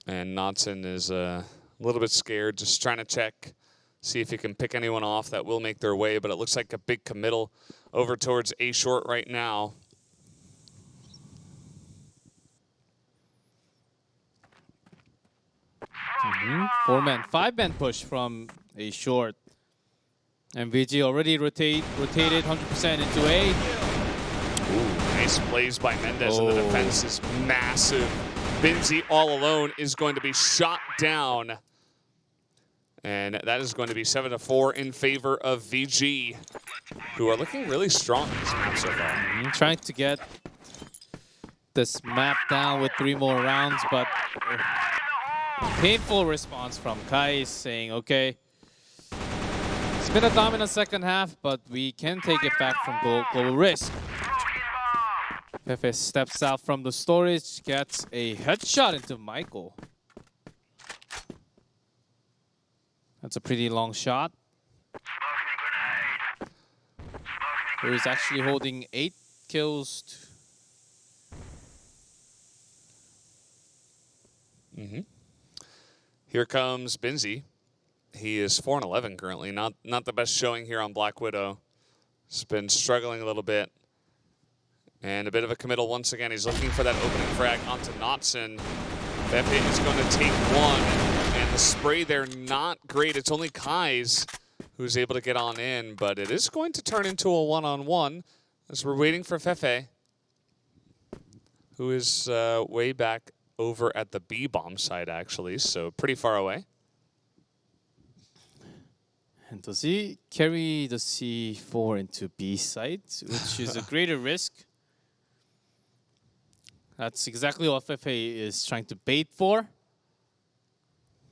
And Knotson is a little bit scared, just trying to check, see if he can pick anyone off that will make their way, but it looks like a big committal over towards A short right now. Four-man, 5-man push from A short. And VG already rotated 100% into A. Ooh, nice plays by Mendez, and the defense is massive. Binzi all alone is going to be shot down. And that is going to be 7-4 in favor of VG, who are looking really strong in this map so far. Trying to get this map down with 3 more rounds, but painful response from Kai saying, okay, it's been a dominant second half, but we can take it back from global risk. Fefe steps out from the storage, gets a headshot into Michael. That's a pretty long shot. So he's actually holding 8 kills. Here comes Binzi. He is 4-11 currently. Not the best showing here on Black Widow. He's been struggling a little bit. And a bit of a committal once again. He's looking for that opening frag onto Knotson. Fefe is going to take one. And the spray there, not great. It's only Kai's who's able to get on in. But it is going to turn into a one-on-one as we're waiting for Fefe, who is way back over at the B-bomb side, actually. So pretty far away. And does he carry the C4 into B site, which is a greater risk? That's exactly what Fefe is trying to bait for.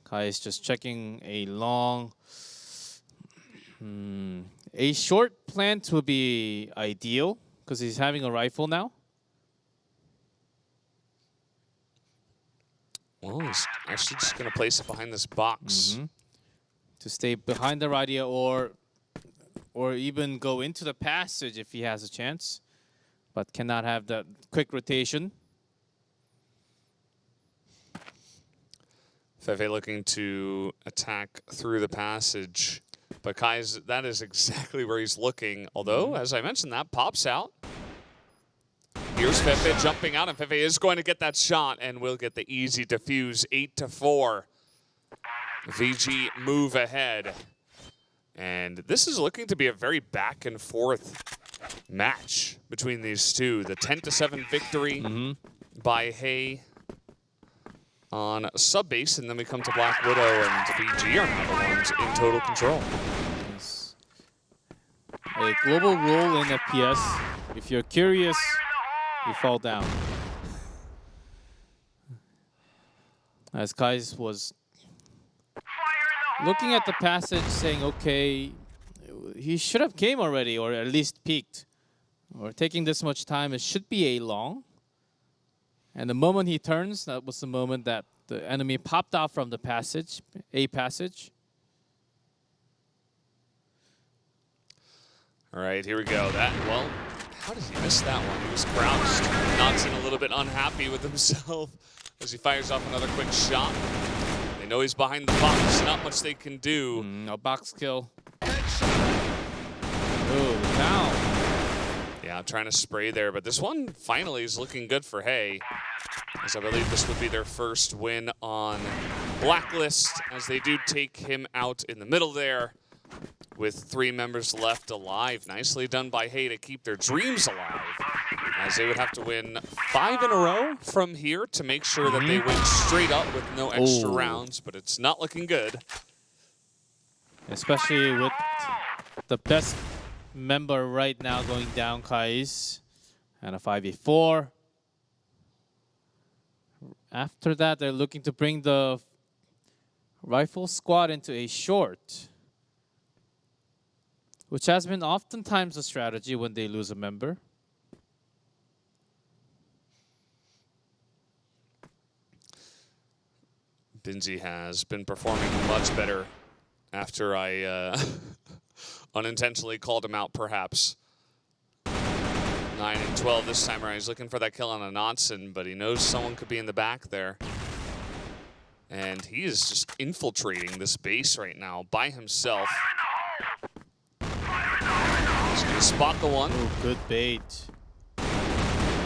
Kai is just checking a long... A short plant will be ideal, because he's having a rifle now. Well, he's actually just going to place it behind this box. To stay behind the radio or even go into the passage if he has a chance, but cannot have that quick rotation. Fefe looking to attack through the passage, but that is exactly where he's looking. Although, as I mentioned, that pops out. Here's Fefe jumping out, and Fefe is going to get that shot, and will get the easy defuse, 8-4. VG move ahead. And this is looking to be a very back and forth match between these two. The 10-7 victory by Hay on sub-base, and then we come to Black Widow, and VG are now the ones in total control. Yes. A global role in FPS. If you're curious, you fall down. As Kais was looking at the passage saying, okay, he should have came already, or at least peeked. Or taking this much time, it should be a long. And the moment he turns, that was the moment that the enemy popped out from the passage, a passage. All right, here we go. Well, how did he miss that one? He was crouched. Knotson a little bit unhappy with himself as he fires off another quick shot. They know he's behind the box. Not much they can do. A box kill. Oh, down. Yeah, I'm trying to spray there, but this one finally is looking good for Hay, as I believe this would be their first win on Blacklist, as they do take him out in the middle there with 3 members left alive. Nicely done by Hay to keep their dreams alive, as they would have to win 5 in a row from here to make sure that they win straight up with no extra rounds, but it's not looking good. Especially with the best member right now going down, Kais, and a 5v4. After that, they're looking to bring the rifle squad into a short, which has been oftentimes a strategy when they lose a member. Binzi has been performing much better after I unintentionally called him out, perhaps. 9 and 12 this time around. He's looking for that kill on a Knotson, but he knows someone could be in the back there. And he is just infiltrating this base right now by himself. He's going to spot the one. Oh, good bait.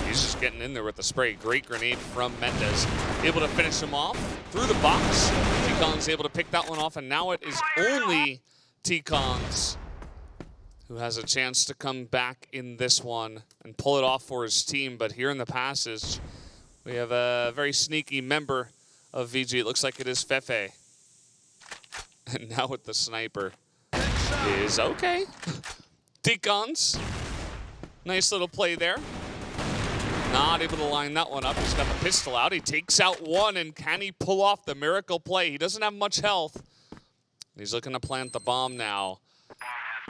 He's just getting in there with the spray. Great grenade from Mendez. Able to finish him off through the box. T-Kon's able to pick that one off, and now it is only T-Kon's who has a chance to come back in this one and pull it off for his team. But here in the passage, we have a very sneaky member of VG. It looks like it is Fefe. And now with the sniper is okay. T-Kon's. Nice little play there. not able to line that one up. He's got the pistol out. He takes out one, and can he pull off the miracle play? He doesn't have much health. He's looking to plant the bomb now.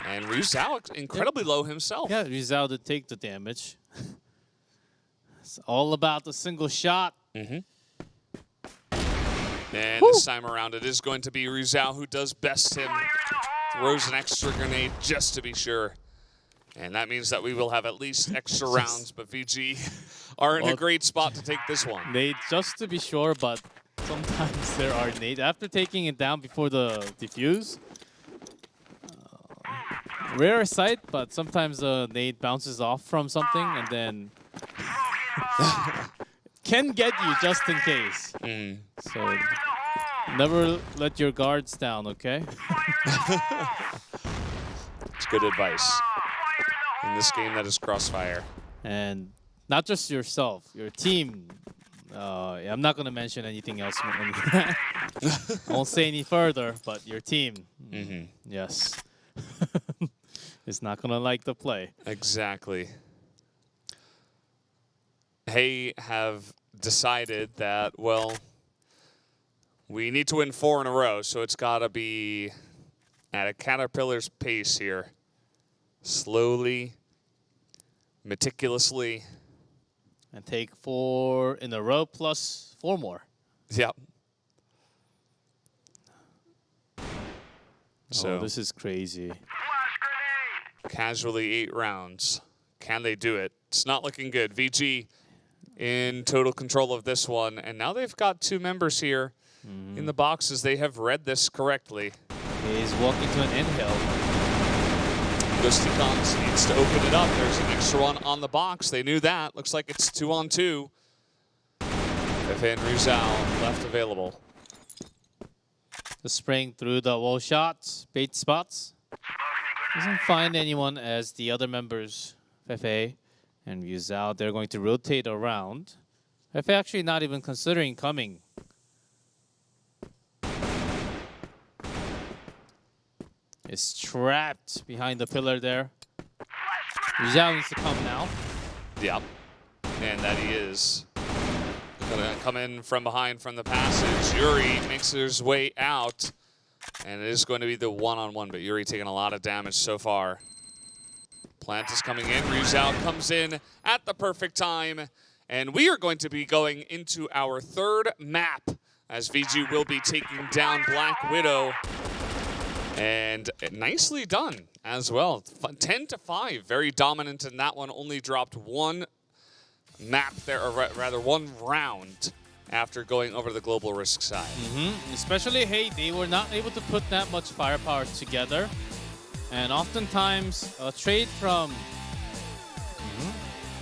And Rizal incredibly low himself. Yeah, Rizal to take the damage. It's all about the single shot. And this time around, it is going to be Rizal who does best him. Throws an extra grenade just to be sure. And that means that we will have at least extra rounds, but VG are in a great spot to take this one. Nade, just to be sure, but sometimes there are nades. After taking it down before the defuse, rare sight, but sometimes the nade bounces off from something and then can get you just in case. So never let your guards down, okay? It's good advice in this game that is Crossfire. And not just yourself, your team. I'm not going to mention anything else. I won't say any further, but your team, yes, is not going to like the play. Exactly. Hey have decided that, well, we need to win 4 in a row, so it's got to be at a Caterpillar's pace here. Slowly, meticulously. And take 4 in a row plus 4 more. Yep. So this is crazy. Casually 8 rounds. Can they do it? It's not looking good. VG in total control of this one. And now they've got 2 members here in the boxes. They have read this correctly. He's walking to an inhale. Goes T-Cons, needs to open it up. There's an extra one on the box. They knew that. Looks like it's 2-on-2. Fefe and Rizal left available. The spraying through the wall shots, bait spots. Doesn't find anyone as the other members, Fefe and Rizal, they're going to rotate around. Fefe actually not even considering coming. Is trapped behind the pillar there. Rizal needs to come now. Yep. And that he is. Gonna come in from behind from the passage. Yuri makes his way out. And it is going to be the one-on-one, but Yuri taking a lot of damage so far. Plant is coming in. Rizal comes in at the perfect time. And we are going to be going into our 3rd map as VG will be taking down Black Widow. And nicely done as well. 10-5, very dominant in that one. Only dropped 1 map there, or rather 1 round after going over to the global risk side. Especially, hey, they were not able to put that much firepower together. And oftentimes, a trade from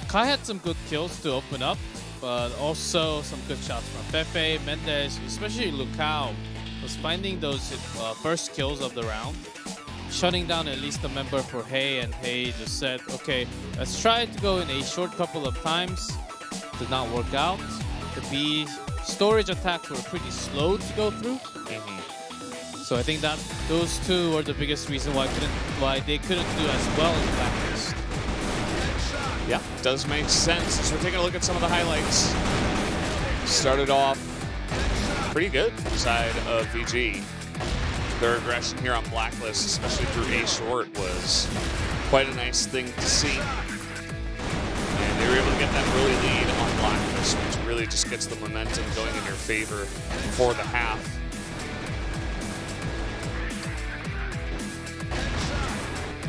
Kai had some good kills to open up, but also some good shots from Fefe, Mendez, especially Lucao was finding those first kills of the round, shutting down at least a member for Hey, and Hey just said, okay, let's try to go in a short couple of times. Did not work out. The B storage attacks were pretty slow to go through. So I think that those 2 were the biggest reason why they couldn't do as well in Blacklist. Yeah, does make sense. As we're taking a look at some of the highlights. Started off pretty good from the side of VG. Their aggression here on Blacklist, especially through A short, was quite a nice thing to see. And they were able to get that early lead on Blacklist, which really just gets the momentum going in your favor for the half.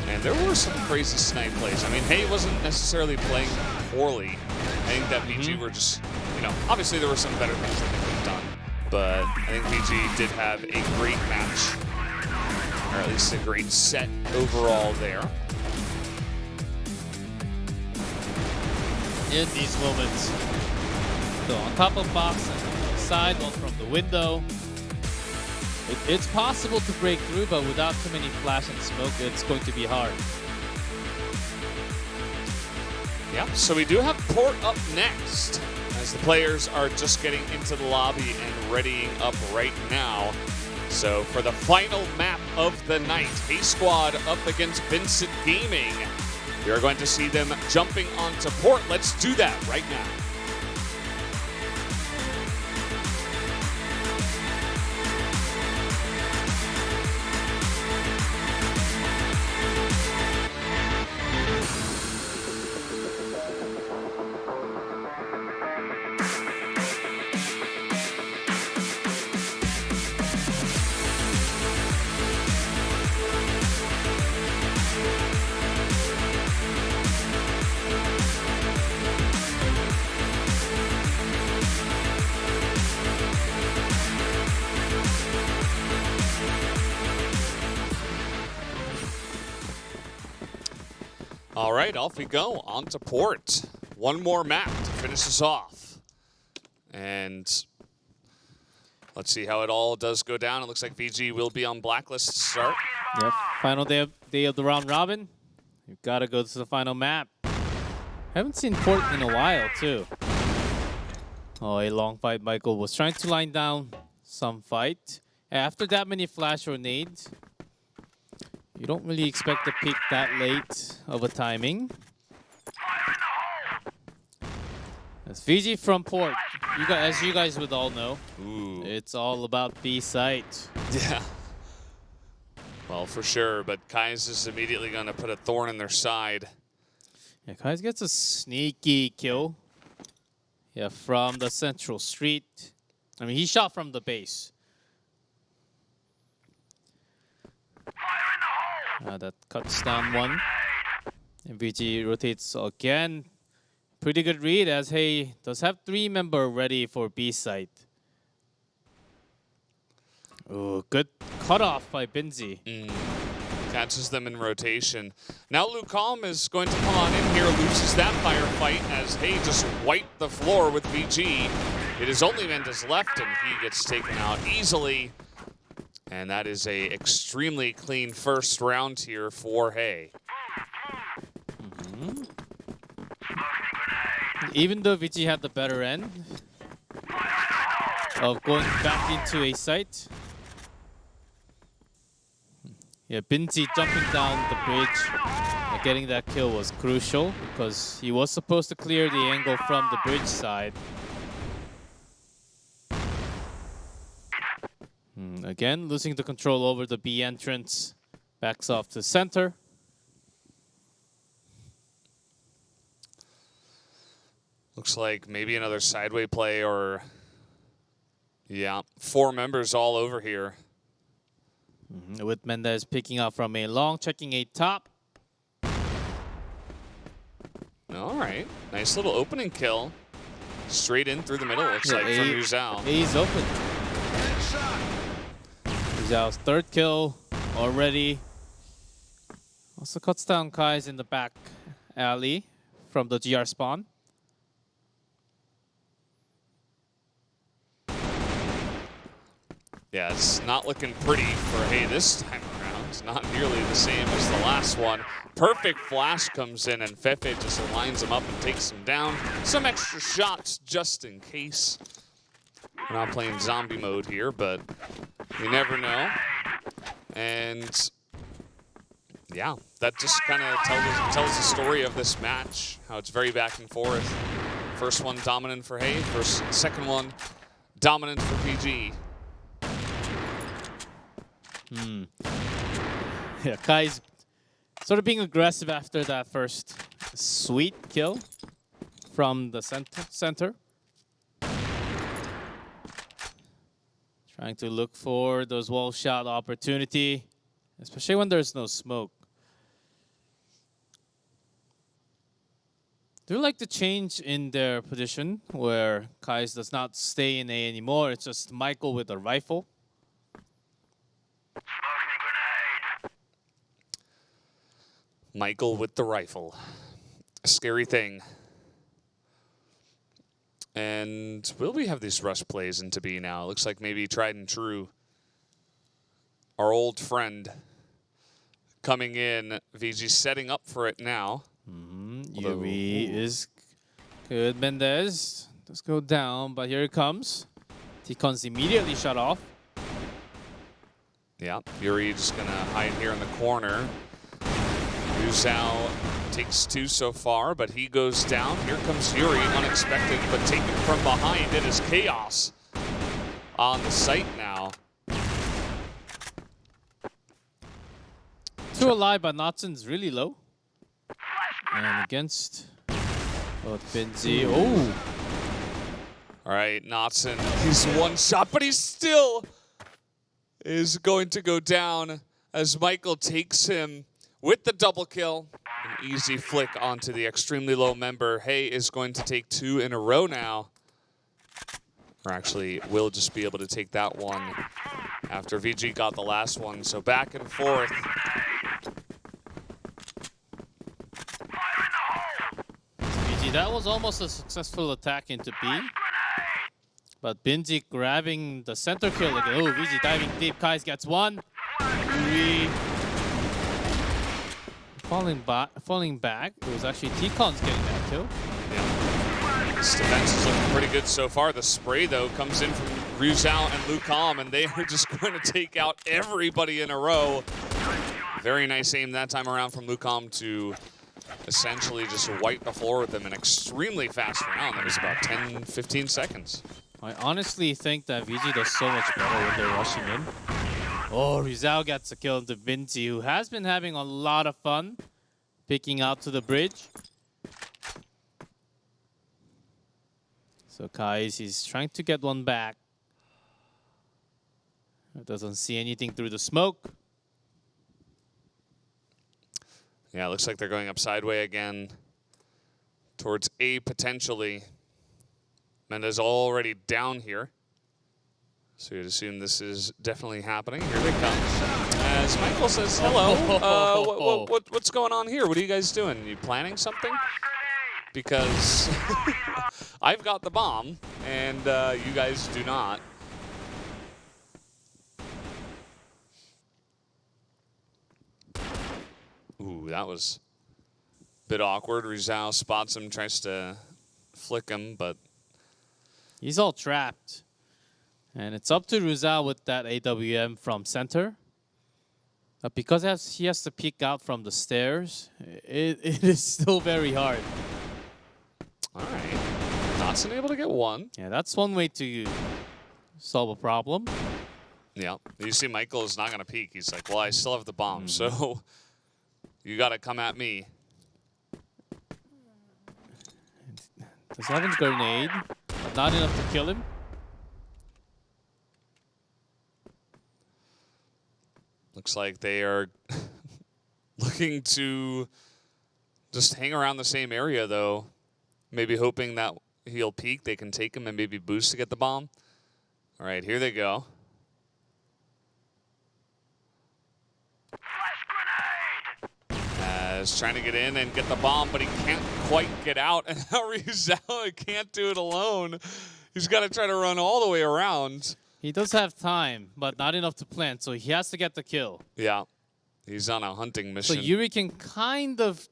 And there were some crazy snipe plays. I mean, Hey wasn't necessarily playing poorly. I think that VG were just, obviously there were some better things that they could have done. But I think VG did have a great match, or at least a great set overall there. In these moments, so on top of box and on the side, one from the window. It's possible to break through, but without too many flash and smoke, it's going to be hard. Yeah, so we do have Port up next, as the players are just getting into the lobby and readying up right now. So for the final map of the night, A Squad up against Vincent Gaming. We are going to see them jumping onto port. Let's do that right now. All right, off we go, on to port. One more map to finish us off. And let's see how it all does go down. It looks like VG will be on blacklist to start. Yep. Final day of the round robin. You've got to go to the final map. Haven't seen port in a while, too. Oh, a long fight. Michael was trying to line down some fight. After that many flash or nades, you don't really expect to peak that late of a timing. That's VG from port. As you guys would all know, it's all about B site. Yeah. Well, for sure, but Kai's is immediately going to put a thorn in their side. Yeah, Kai's gets a sneaky kill. Yeah, from the central street. I mean, he shot from the base. That cuts down one. And VG rotates again. Pretty good read as Hey does have 3-member ready for B site. Oh, good cutoff by Binzi. Catches them in rotation. Now Lucom is going to come on in here, loses that firefight as Hey just wiped the floor with VG. It is only Mendes left and he gets taken out easily. And that is a extremely clean first round here for Hey. Even though VG had the better end of going back into a site. Yeah, Binzi jumping down the bridge and getting that kill was crucial because he was supposed to clear the angle from the bridge side. Again, losing the control over the B entrance. Backs off to center. Looks like maybe another sideway play or... Yeah, 4 members all over here. With Mendes picking up from a long, checking a top. All right, nice little opening kill. Straight in through the middle, looks like, from Yuzhao. He's open. Yuzhao's 3rd kill already. Also cuts down Kai's in the back alley from the GR spawn. Yeah, it's not looking pretty for Hey this time around. It's not nearly the same as the last one. Perfect flash comes in and Fefe just lines him up and takes him down. Some extra shots just in case. We're not playing zombie mode here, but you never know. And yeah, that just kind of tells the story of this match, how it's very back and forth. First one dominant for Hey, second one dominant for PG. Yeah, Kai's sort of being aggressive after that first sweet kill from the center. Trying to look for those wall shot opportunity, especially when there's no smoke. Do like the change in their position where Kai's does not stay in A anymore. It's just Michael with a rifle. Michael with the rifle. A scary thing. And will we have these rush plays into B now? It looks like maybe tried and true. Our old friend coming in. VG setting up for it now. Yuri is good. Mendes does go down, but here it comes. Ticon's immediately shut off. Yeah, Yuri just gonna hide here in the corner. Yuzhao Takes 2 so far, but he goes down. Here comes Yuri, unexpected, but taken from behind. It is chaos on the site now. 2 alive, but Notson's really low. And against Benzi. Oh! All right, Knotson, he's one shot, but he still is going to go down as Michael takes him with the double kill. An easy flick onto the extremely low member. Hay is going to take 2 in a row now. Or actually, will just be able to take that one after VG got the last one. So back and forth. VG, that was almost a successful attack into B. But Binji grabbing the center kill again. Oh, VG diving deep. Kais gets 1. Yuri falling back. It was actually T-Con's getting that kill. Yeah. This defense is looking pretty good so far. The spray, though, comes in from Ruzao and Lucom, and they are just going to take out everybody in a row. Very nice aim that time around from Lucom to essentially just wipe the floor with them. An extremely fast round. That was about 10, 15 seconds. I honestly think that VG does so much better when they're rushing in. Oh, Rizal gets a kill into Vinci, who has been having a lot of fun picking out to the bridge. So Kais, he's trying to get one back. Doesn't see anything through the smoke. Yeah, it looks like they're going up sideway again towards A potentially. Mendez already down here. So you'd assume this is definitely happening. Here they come. As Michael says, hello. What's going on here? What are you guys doing? You planning something? Because I've got the bomb, and you guys do not. Ooh, that was a bit awkward. Rizal spots him, tries to flick him, but he's all trapped. And it's up to Rizal with that AWM from center. But because he has to peek out from the stairs, it is still very hard. all right. Dotson able to get 1. Yeah, that's one way to solve a problem. Yeah. You see Michael is not going to peek. He's like, well, I still have the bomb, so you got to come at me. Does have a grenade, but not enough to kill him. Looks like they are looking to just hang around the same area, though. Maybe hoping that he'll peek, they can take him and maybe boost to get the bomb. All right, here they go. As trying to get in and get the bomb, but he can't quite get out. And now Rizal can't do it alone. He's got to try to run all the way around. He does have time, but not enough to plant, so he has to get the kill. Yeah, he's on a hunting So mission. Yuri can kind of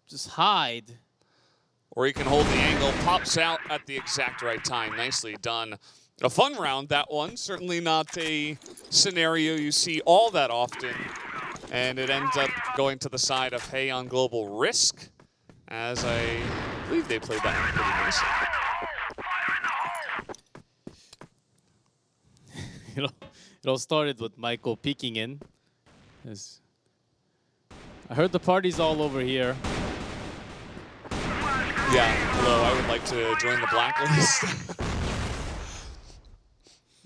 just hide. Or he can hold the angle, pops out at the exact right time. Nicely done. A fun round, that one. Certainly not a scenario you see all that often. And it ends up going to the side of Hay on Global Risk, as I believe they played that one pretty nicely. It all started with Michael peeking in. I heard the party's all over here. Yeah, hello, I would like to join the blacklist.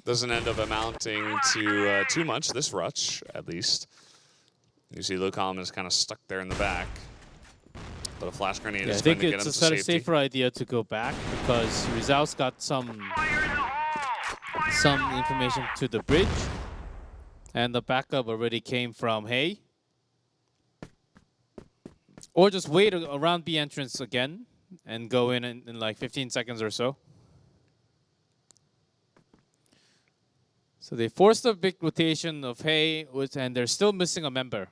Doesn't end up amounting to too much, this rush, at least. You see Lucom is kind of stuck there in the back. But a flash grenade is going to get him to safety. I think it's a safer idea to go back, because Rizal's got some information to the bridge. And the backup already came from Hay. Or just wait around B entrance again and go in like 15 seconds or so. So they forced a big rotation of Hay, and they're still missing a member.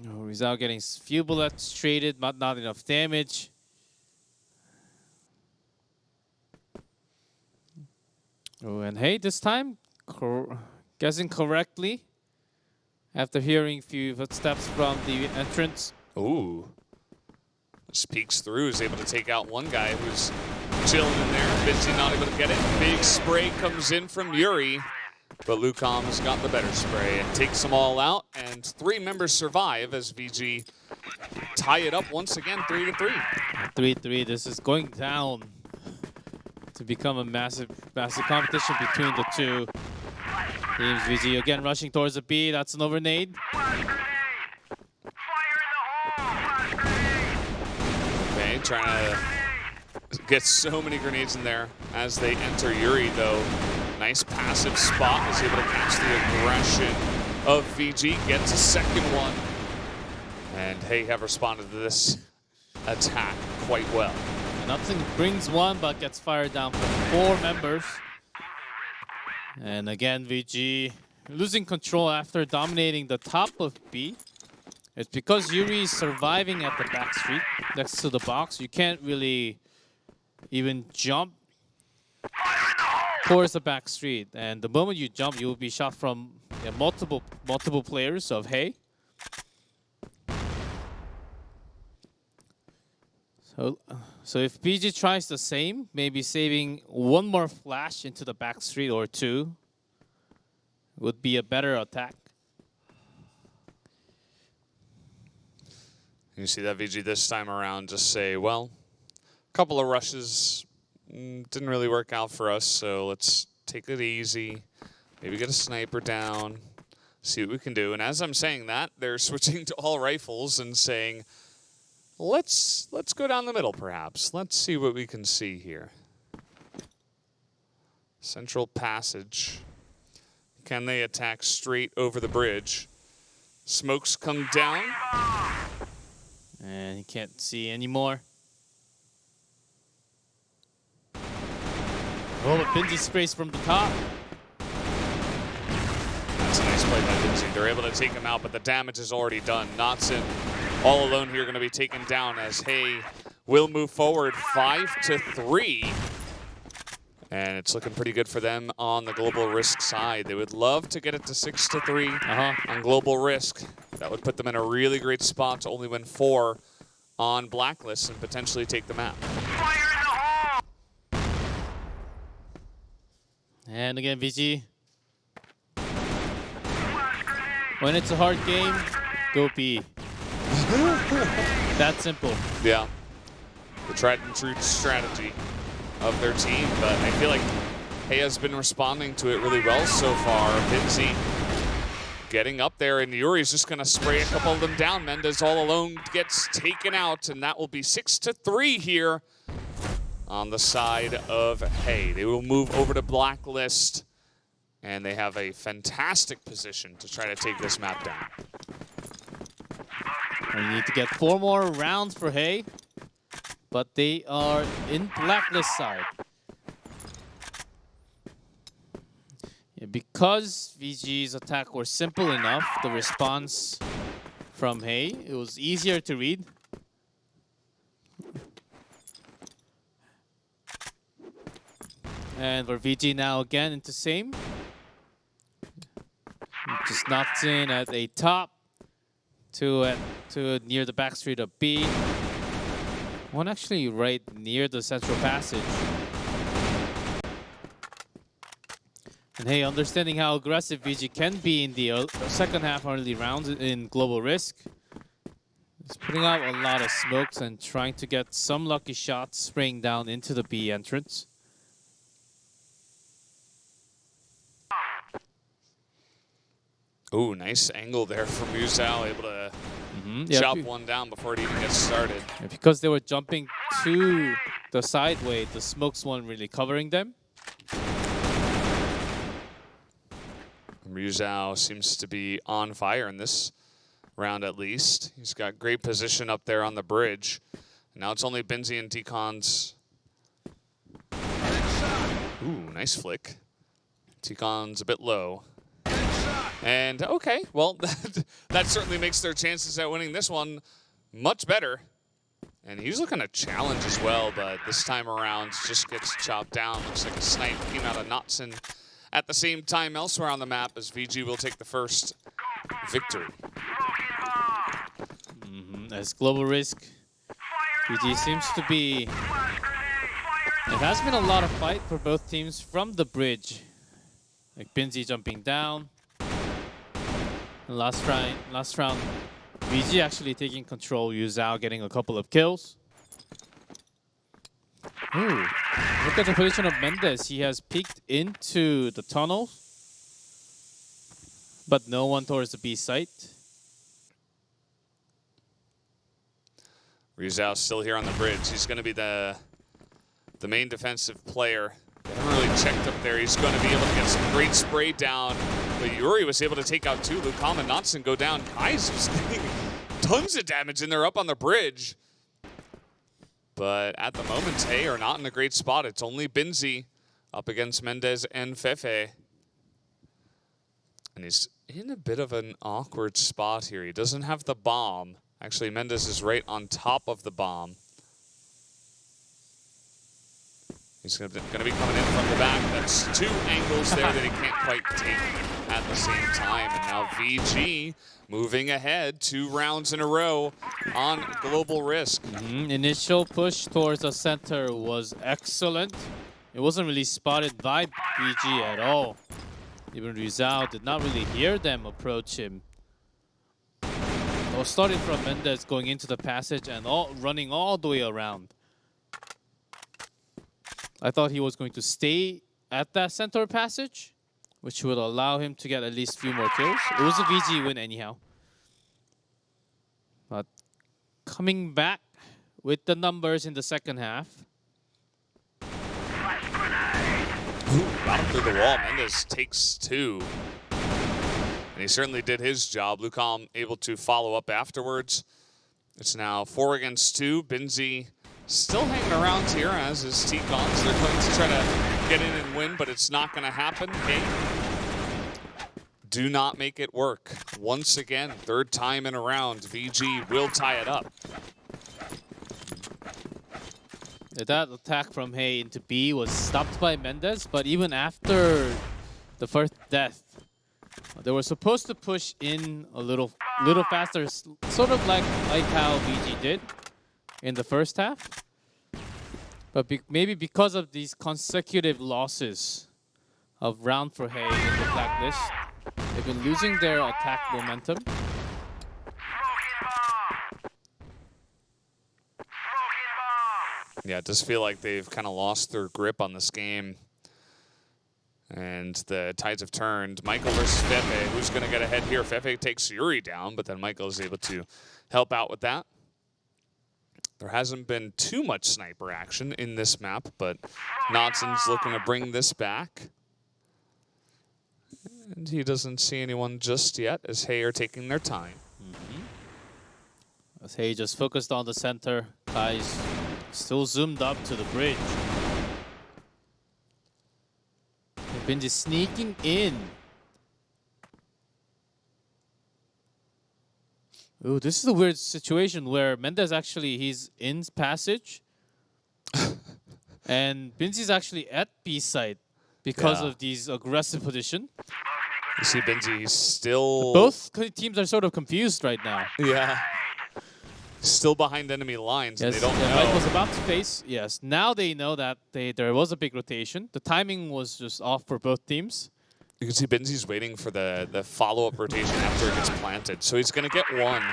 Oh, Rizal getting few bullets traded, but not enough damage. Oh, and Hay this time guessing correctly After hearing a few footsteps from the entrance. Ooh. Just peeks through, is able to take out one guy who's chilling in there. Vinci not able to get it. Big spray comes in from Yuri, but Lucom has got the better spray and takes them all out. And 3 members survive as VG tie it up once again, 3-3. 3-3. This is going down to become a massive competition between the two teams. VG again rushing towards the B. That's an overnade. Flash grenade! Fire in the hole! Flash grenade! Okay, trying to get so many grenades in there as they enter Yuri, though. Nice passive spot, is able to catch the aggression of VG, gets a second one. And Hay have responded to this attack quite well. Nothing brings one, but gets fired down from 4 members. And again, VG losing control after dominating the top of B. It's because Yuri is surviving at the back street next to the box. You can't really even jump towards the back street. And the moment you jump, you will be shot from multiple players of Hay. So if BG tries the same, maybe saving one more flash into the back street or 2 would be a better attack. You see that VG this time around just say, well, a couple of rushes didn't really work out for us, so let's take it easy. Maybe get a sniper down, see what we can do. And as I'm saying that, they're switching to all rifles and saying, let's go down the middle, perhaps. Let's see what we can see here. Central passage. Can they attack straight over the bridge? Smokes come down. And he can't see anymore. Oh, but Benji sprays from the top. That's a nice play by Vinci. They're able to take him out, but the damage is already done. Knotson all alone here, going to be taken down as Hay will move forward 5-3. And it's looking pretty good for them on the Global Risk side. They would love to get it to 6-3 on Global Risk. That would put them in a really great spot to only win 4 on Blacklist and potentially take the map. Fire in the hole! And again, VG. Flash grenade! When it's a hard game, go B. That simple. Yeah, the tried and true strategy of their team, but I feel like Hay has been responding to it really well so far. Vinci getting up there, and Yuri's just going to spray a couple of them down. Mendez all alone gets taken out, and that will be 6-3 here on the side of Hay. They will move over to Blacklist, and they have a fantastic position to try to take this map down. We need to get 4 more rounds for Hay, but they are in Blacklist side. Because VG's attack were simple enough, the response from Hay, it was easier to read. And for VG now again into same. Just knocks in at a top. To near the back street of B. One actually right near the central passage. And hey, understanding how aggressive VG can be in the second half early rounds in Global Risk. He's putting out a lot of smokes and trying to get some lucky shots spraying down into the B entrance. Ooh, nice angle there from Muzal, able to chop one down before it even gets started. Yeah, because they were jumping to the sideway, the smokes weren't really covering them. Muzal seems to be on fire in this round at least. He's got great position up there on the bridge. Now it's only Benzi and Ticon's. Ooh, nice flick. Ticon's a bit low. And okay, well, that certainly makes their chances at winning this one much better. And he's looking to challenge as well, but this time around just gets chopped down. Looks like a snipe came out of Knotson at the same time elsewhere on the map as VG will take the first victory. As Global Risk, BG seems to be... It has been a lot of fight for both teams from the bridge. Like Binzi jumping down. And last round, BG actually taking control, Yu Zhao getting a couple of kills. Ooh, look at the position of Mendez. He has peeked into the tunnel, but no one towards the B site. Ryu Zhao still here on the bridge. He's going to be the main defensive player. They haven't really checked up there. He's going to be able to get some great spray down. But Yuri was able to take out two. Lukam and Notson go down. Kai's was getting tons of damage, and they're up on the bridge. But at the moment, Hey are not in a great spot. It's only Binzi up against Mendez and Fefe. And he's in a bit of an awkward spot here. He doesn't have the bomb. Actually, Mendez is right on top of the bomb. He's going to be coming in from the back. That's two angles there that he can't quite take at the same time. And now VG moving ahead 2 rounds in a row on Global Risk. Initial push towards the center was excellent. It wasn't really spotted by BG at all. Even Ryu Zhao did not really hear them approach him. Well, starting from Mendez going into the passage and running all the way around. I thought he was going to stay at that center passage, which would allow him to get at least a few more kills. It was a VG win anyhow. But coming back with the numbers in the second half. Got him through the wall. Mendez takes 2. And he certainly did his job. Lukam able to follow up afterwards. It's now 4 against 2. Binzi still hanging around here, as is T-Cons. They're going to try to get in and win, but it's not going to happen. Hey, do not make it work. Once again, 3rd time in a round, VG will tie it up. That attack from Hey into B was stopped by Mendez, but even after the first death, they were supposed to push in a little faster, sort of like how VG did in the first half. But maybe because of these consecutive losses of round for Hey in the blacklist, they've been losing their attack momentum. Yeah, it does feel like they've kind of lost their grip on this game. And the tides have turned. Michael versus Fefe. Who's going to get ahead here? Fefe takes Yuri down, but then Michael is able to help out with that. There hasn't been too much sniper action in this map, but Nodson's looking to bring this back. And he doesn't see anyone just yet, as Hey are taking their time. As Hey just focused on the center, Kai's still zoomed up to the bridge. Binji sneaking in. Ooh, this is a weird situation where Mendez actually, he's in passage. And Binzi's actually at B side because of these aggressive position. You see Binzi, he's still... Both teams are sort of confused right now. Yeah. Still behind enemy lines, Yes, and they don't know. Mike was about to face, yes. Now they know that there was a big rotation. The timing was just off for both teams. You can see Binzi's waiting for the follow-up rotation after it gets planted. So he's going to get one.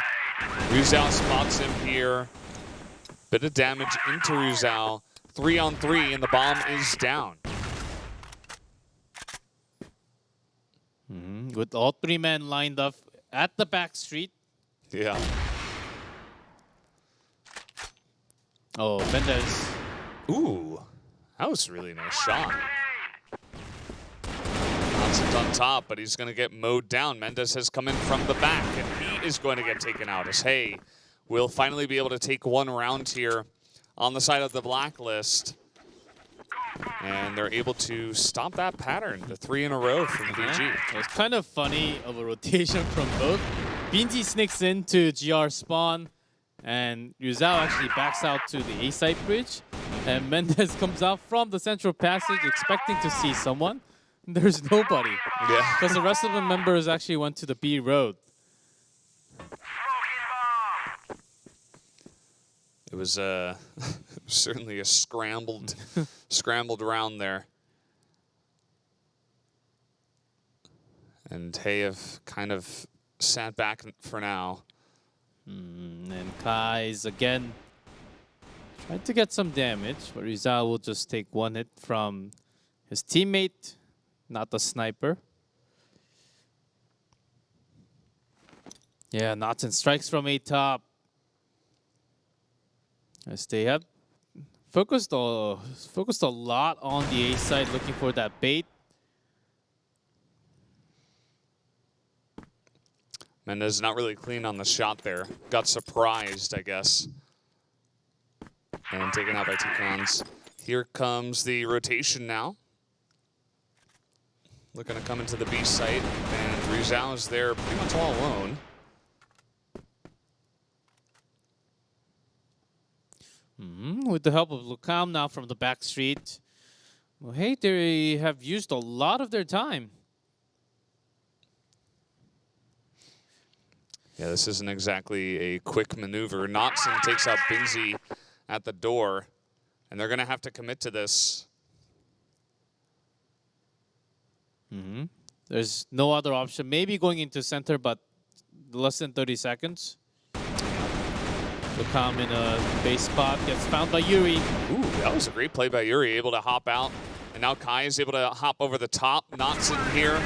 Ryu Zhao spots him here. Bit of damage into Ryu Zhao. 3-on-3, and the bomb is down. With all 3 men lined up at the back street. Yeah. Oh, Mendez. Ooh, that was a really nice shot. Johnson's on top, but he's going to get mowed down. Mendez has come in from the back, and he is going to get taken out as Hey will finally be able to take 1 round here on the side of the blacklist. And they're able to stop that pattern, the 3 in a row from VG. It was kind of funny of a rotation from both. Binzi sneaks into GR spawn, and Ryu Zhao actually backs out to the A site bridge. And Mendez comes out from the central passage expecting to see someone. There's nobody. Yeah. Because the rest of the members actually went to the B road. Smoking bomb. It was certainly a scrambled round there. And Hay have kind of sat back for now. And Kai's again tried to get some damage, but Rizal will just take one hit from his teammate, not the sniper. Yeah, Knotson strikes from A top. As they have focused a lot on the A side, looking for that bait. Mendez not really clean on the shot there. Got surprised, I guess. And taken out by T-Cons. Here comes the rotation now. Looking to come into the B site. And Rizal is there pretty much all alone. With the help of Lucam now from the back street. Well, hey, they have used a lot of their time. Yeah, this isn't exactly a quick maneuver. Knotson takes out Binzi at the door, and they're going to have to commit to this. There's no other option. Maybe going into center, but less than 30 seconds. Lucam in a base spot, gets found by Yuri. Ooh, that was a great play by Yuri, able to hop out. And now Kai is able to hop over the top. Knotson here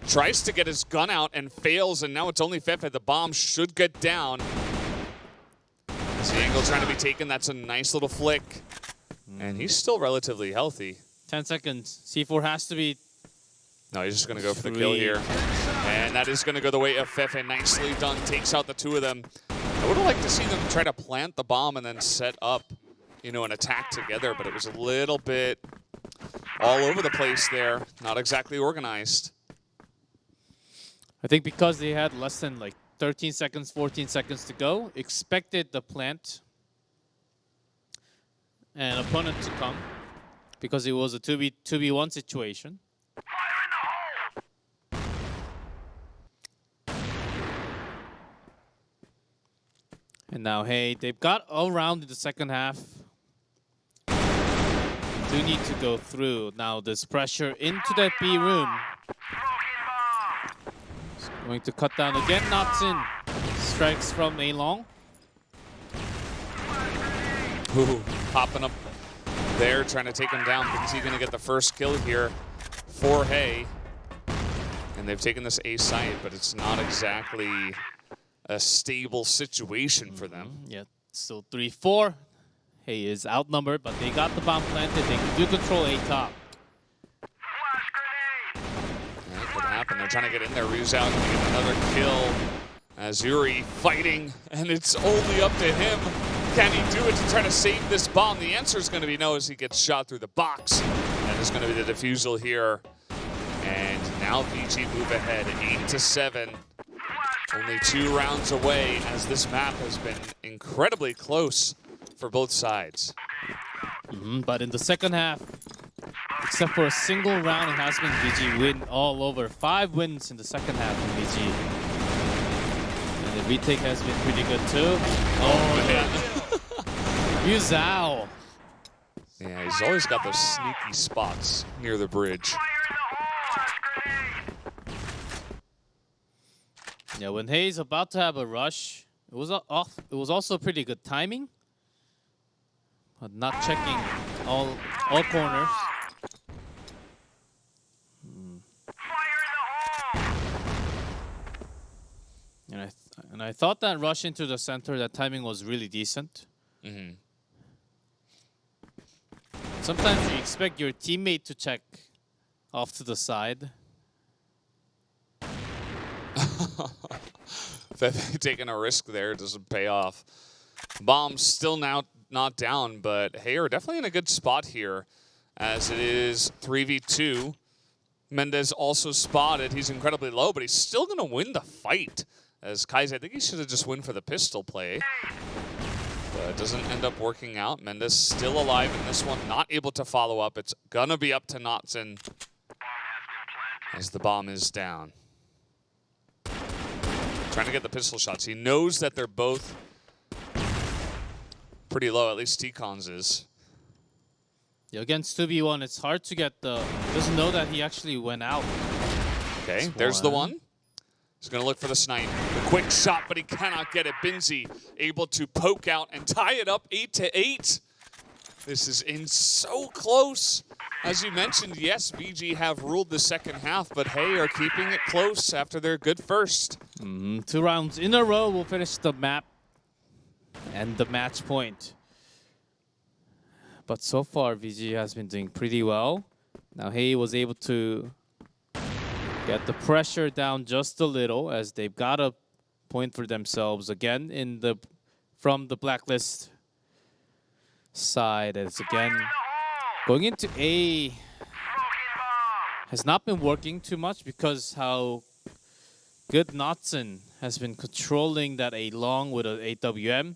tries to get his gun out and fails, and now it's only Fefe. The bomb should get down. As the angle trying to be taken, that's a nice little flick. And he's still relatively healthy. 10 seconds. C4 has to be. No, he's just going to go for the kill here. And that is going to go the way of Fefe. Nicely done. Takes out the two of them. I would have liked to see them try to plant the bomb and then set up, you know, an attack together, but it was a little bit all over the place there. Not exactly organized. I think because they had less than like 13 seconds, 14 seconds to go, expected the plant and opponent to come because it was a 2v1 situation. And now, hey, they've got all round in the second half. Do need to go through. Now, this pressure into that B room. Going to cut down again, Knotson. Strikes from A-Long. Ooh, popping up there, trying to take him down. Is he going to get the first kill here for Hay? And they've taken this A site, but it's not exactly a stable situation for them. Yeah, still 3-4. Hay is outnumbered, but they got the bomb planted. They do control A top. That could happen. They're trying to get in there. Rizal going to get another kill. As Yuri fighting, and it's only up to him. Can he do it to try to save this bomb? The answer is going to be no, as he gets shot through the box. That is going to be the defusal here. And now VG move ahead, 8-7. Only 2 rounds away, as this map has been incredibly close for both sides. But in the second half, except for a single round, it has been VG win all over. 5 wins in the second half from VG. And the retake has been pretty good too. Oh, man. Yu Zhao. Yeah, he's always got those sneaky spots near the bridge. Yeah, when Hayes about to have a rush, it was also pretty good timing, but not checking all corners. And I thought that rush into the center, that timing was really decent. Sometimes you expect your teammate to check off to the side. Fefe taking a risk there doesn't pay off. Bomb's still now not down, but Hay are definitely in a good spot here, as it is 3v2. Mendez also spotted. He's incredibly low, but he's still going to win the fight. As Kai's, I think he should have just went for the pistol play. But it doesn't end up working out. Mendez still alive in this one, not able to follow up. It's going to be up to Knotson. as the bomb is down. Trying to get the pistol shots. He knows that they're both pretty low, at least T-Cons is. Yeah, against 2v1, it's hard to get the... Doesn't know that he actually went out. Okay, That's there's the one. one. He's going to look for the snipe. The quick shot, but he cannot get it. Binzi able to poke out and tie it up 8-8. This is in so close. As you mentioned, yes, VG have ruled the second half, but Hay are keeping it close after their good first. 2 rounds in a row will finish the map and the match point. But so far, VG has been doing pretty well. Now Hay was able to get the pressure down just a little as they've got a point for themselves again in the from the blacklist side. As again, going into A has not been working too much because how good Knotson has been controlling that A long with an AWM.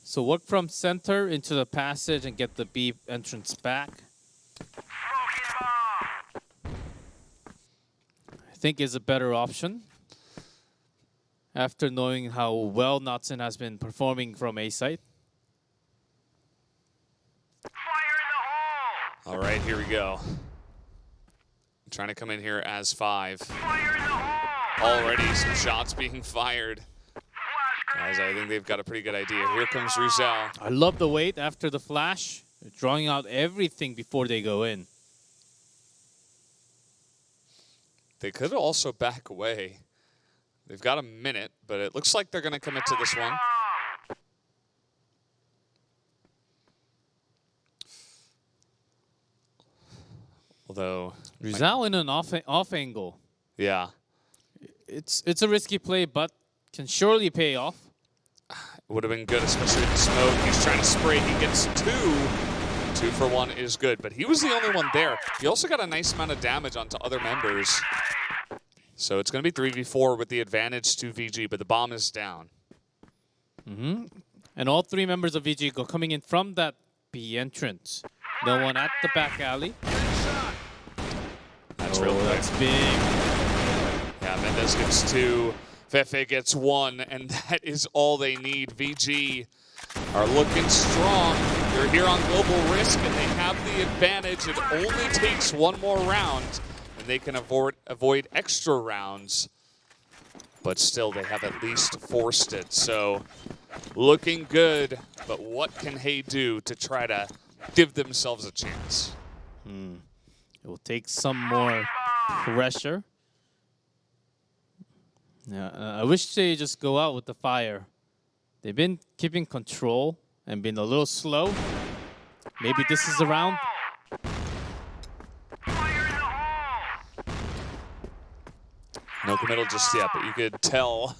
So work from center into the passage and get the B entrance back. I think is a better option. After knowing how well Knotson has been performing from A site. All right, here we go. Trying to come in here as 5. Already some shots being fired. Guys, I think they've got a pretty good idea. Here comes Rizal. I love the wait after the flash. They're drawing out everything before they go in. They could also back away. They've got a minute, but it looks like they're going to commit to this one. Although Rizal in an off angle. yeah, It's a risky play, but can surely pay off. would have been good, especially with the smoke. He's trying to spray. He gets 2. 2 for 1 is good, but he was the only one there. He also got a nice amount of damage onto other members. So it's going to be 3v4 with the advantage to VG, but the bomb is down. And all 3 members of VG go coming in from that B entrance. No one at the back alley. That's real quick. That's big. Yeah, Mendez gets 2. Fefe gets 1, and that is all they need. VG are looking strong. They're here on Global Risk, and they have the advantage. It only takes 1 more round, and they can avoid extra rounds. But still, they have at least forced it. So, looking good. But what can Hay do to try to give themselves a chance? It will take some more pressure. Yeah, I wish they just go out with the fire. They've been keeping control and been a little slow. Maybe this is the round. No committal just yet, but you could tell,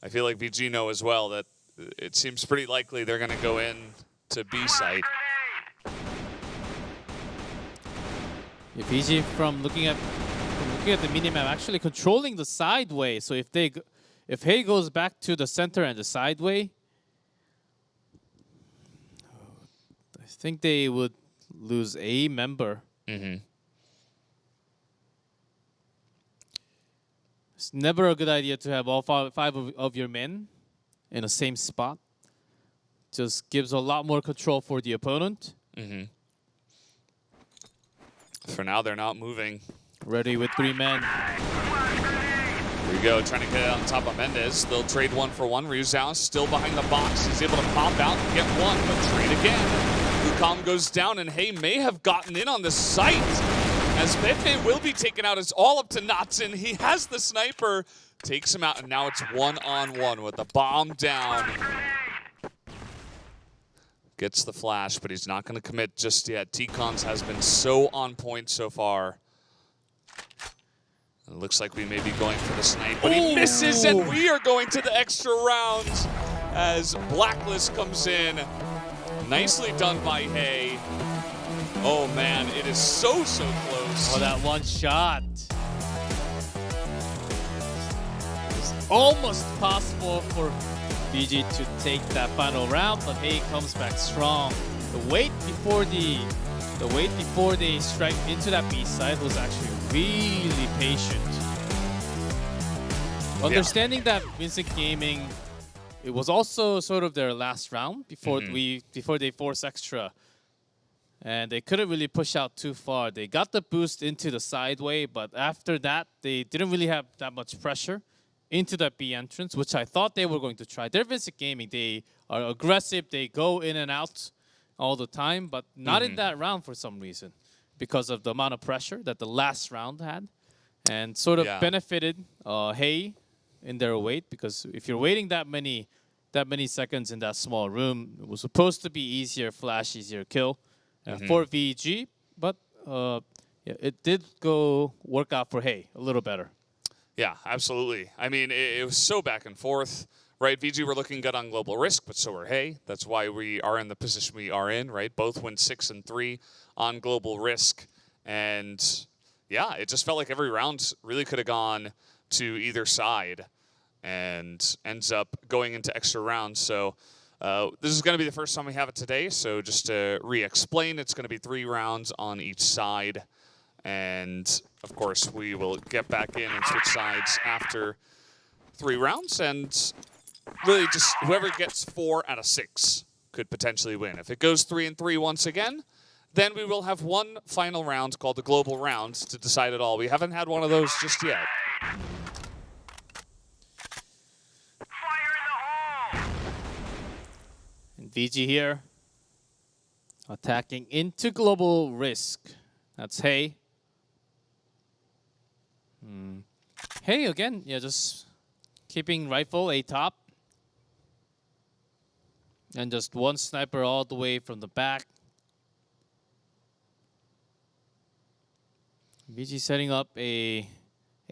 I feel like VG know as well, that it seems pretty likely they're going to go in to B site. If VG from looking at the minimap, actually controlling the sideway. So if Hay goes back to the center and the sideway, I think they would lose a member. It's never a good idea to have all five of your men in the same spot. Just gives a lot more control for the opponent. For now, they're not moving. Ready with 3 men. Here we go, trying to get it on top of Mendez. They'll trade 1 for 1. Ryuzao still behind the box. He's able to pop out and get 1, but trade again. Lukam goes down, and Hay may have gotten in on the site. As Pepe will be taken out, it's all up to Knotson. He has the sniper, takes him out, and now it's 1-on-1 with the bomb down. Gets the flash, but he's not going to commit just yet. T-Cons has been so on point so far. It looks like we may be going for the snipe, but he misses, and we are going to the extra rounds as Blacklist comes in. Nicely done by Hay. Oh man, it is so close. Oh, that one shot. It's almost possible for VG to take that final round, but Hay comes back strong. The wait before the the wait before they strike into that B side was actually really patient. Understanding that Vincent Gaming, it was also sort of their last round before before they force extra. And they couldn't really push out too far. They got the boost into the sideway, but after that, they didn't really have that much pressure into that B entrance, which I thought they were going to try. They're Vincent Gaming. They are aggressive. They go in and out all the time, but not in that round for some reason because of the amount of pressure that the last round had, and sort of benefited Hey in their wait, because if you're waiting that many seconds in that small room, it was supposed to be easier flash, easier kill for VG, but yeah, it did work out for Hey a little better. Yeah, absolutely. I mean, it was so back and forth, right? VG were looking good on Global Risk, but so were Hey. That's why we are in the position we are in, right? Both went 6 and 3 on Global Risk, and yeah, it just felt like every round really could have gone to either side, and ends up going into extra rounds. So this is going to be the first time we have it today. So just to re-explain, it's going to be 3 rounds on each side. And of course, we will get back in and switch sides after 3 rounds. And really just whoever gets 4 out of 6 could potentially win. If it goes 3 and 3 once again, then we will have one final round called the Global Round to decide it all. We haven't had one of those just yet. VG here, attacking into Global Risk. That's Hey. Hey again, yeah, just keeping rifle A top. And just one sniper all the way from the back. VG setting up a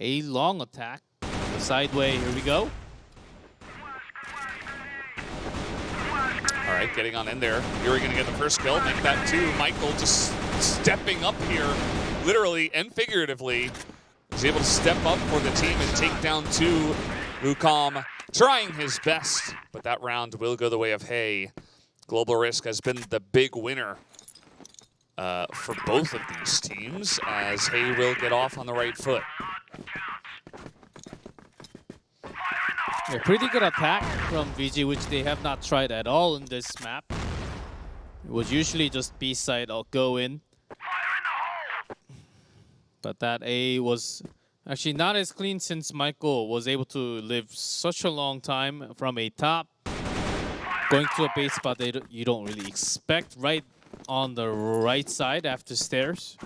long attack. The sideway, here we go. All right, getting on in there. Yuri going to get the first kill, make that 2. Michael just stepping up here, literally and figuratively. He's able to step up for the team and take down 2. Wukong trying his best, but that round will go the way of Hey. Global Risk has been the big winner for both of these teams, as Hey will get off on the right foot. A pretty good attack from VG, which they have not tried at all in this map. It was usually just B side, I'll go in. But that A was actually not as clean since Michael was able to live such a long time from a top. Going to a base spot that you don't really expect, right on the right side after stairs.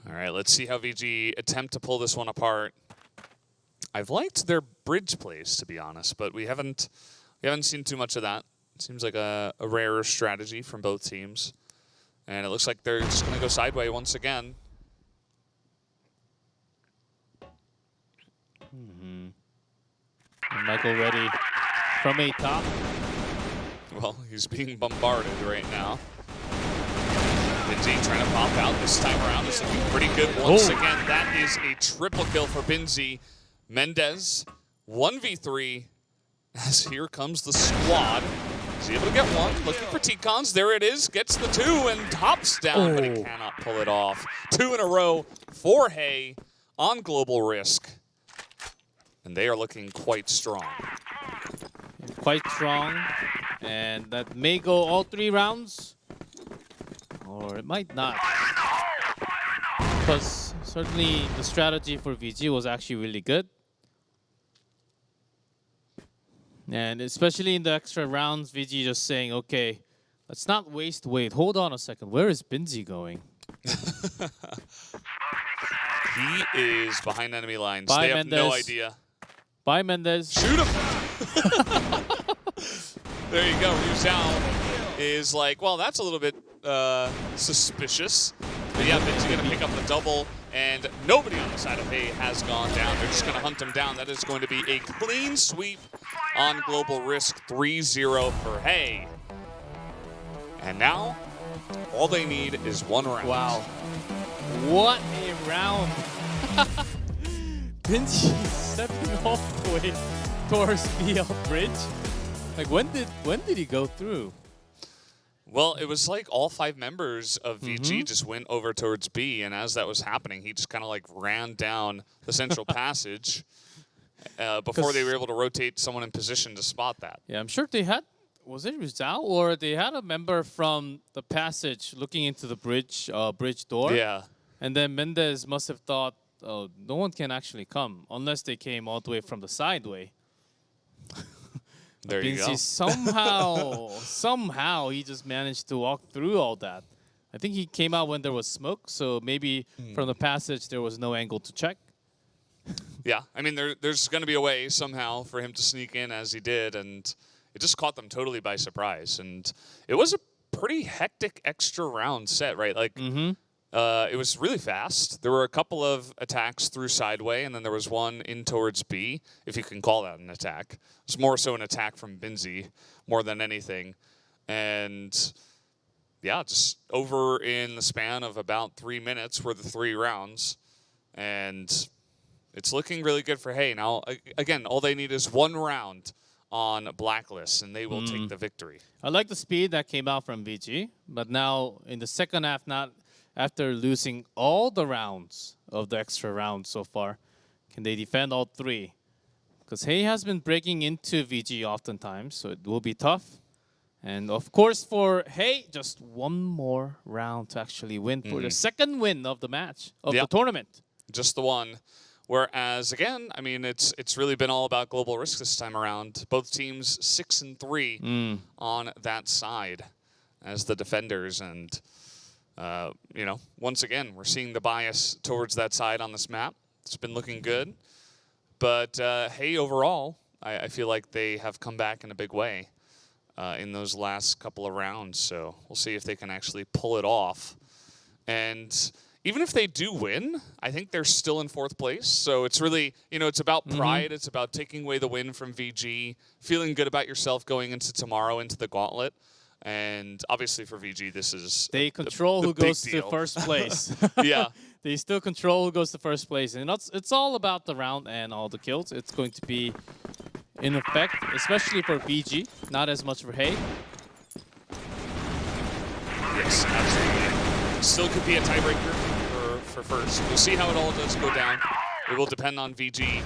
All right, let's see how VG attempt to pull this one apart. I've liked their bridge plays, to be honest, but we haven't seen too much of that. It seems like a rarer strategy from both teams. And it looks like they're just going to go sideway once again. And Michael ready from a top. Well, he's being bombarded right now. Binzi trying to pop out this time around. It's looking pretty good once again. That is a triple kill for Binzi. Mendez, 1v3, as here comes the squad. He's able to get one, looking for T-Cons. There it is, gets the 2 and hops down, but he cannot pull it off. 2 in a row for Hey on Global Risk. And they are looking quite strong. Quite strong, and that may go all 3 rounds. Or it might not. Because certainly the strategy for VG was actually really good. And especially in the extra rounds, VG just saying, okay, let's not waste weight. Hold on a second. Where is Binzi going? He is behind enemy lines. Bye, they have Mendez. no idea. Bye, Mendez. Shoot him! There you go. Ryu Zhao is like, well, that's a little bit suspicious. But yeah, Binzi going to pick up the double, and nobody on the side of Hey has gone down. They're just going to hunt him down. That is going to be a clean sweep on Global Risk, 3-0 for Hey. And now, all they need is 1 round. Wow. What a round. Binzi stepping all the way towards the bridge. Like when did he go through? Well, it was like all 5 members of VG just went over towards B, and as that was happening, he just kind of like ran down the central passage before they were able to rotate someone in position to spot that. Yeah, I'm sure they had. Was it Rizal or they had a member from the passage looking into the bridge door? Yeah. And then Mendez must have thought, oh, no one can actually come unless they came all the way from the sideway. There you go. Somehow he just managed to walk through all that. I think he came out when there was smoke, so maybe from the passage there was no angle to check. Yeah, I mean, there's going to be a way somehow for him to sneak in as he did, and it just caught them totally by surprise. And it was a pretty hectic extra round set, right? Like, it was really fast. There were a couple of attacks through sideway, and then there was one in towards B, if you can call that an attack. It's more so an attack from Binzi more than anything. And yeah, just over in the span of about 3 minutes were the 3 rounds. And it's looking really good for Hay. Now, again, all they need is 1 round on Blacklist, and they will take the victory. I like the speed that came out from VG, but now in the second half, not after losing all the rounds of the extra round so far, can they defend all 3? Because Hay has been breaking into VG oftentimes, so it will be tough. And of course for Hay, just 1 more round to actually win for the second win of the match, of the tournament. Just the one. Whereas, again, I mean, it's really been all about Global Risk this time around. Both teams 6-3 on that side as the defenders. And, you know, once again, we're seeing the bias towards that side on this map. It's been looking good. But, hey, overall, I feel like they have come back in a big way in those last couple of rounds. So we'll see if they can actually pull it off. And even if they do win, I think they're still in 4th place. So it's really, you know, it's about pride. It's about taking away the win from VG, feeling good about yourself going into tomorrow, into the gauntlet. And obviously for VG, this is they control the who goes to first place. Yeah. They still control who goes to first place. And it's all about the round and all the kills. It's going to be in effect, especially for VG, not as much for Hay. Yes, absolutely. Still could be a tiebreaker for first. We'll see how it all does go down. It will depend on VG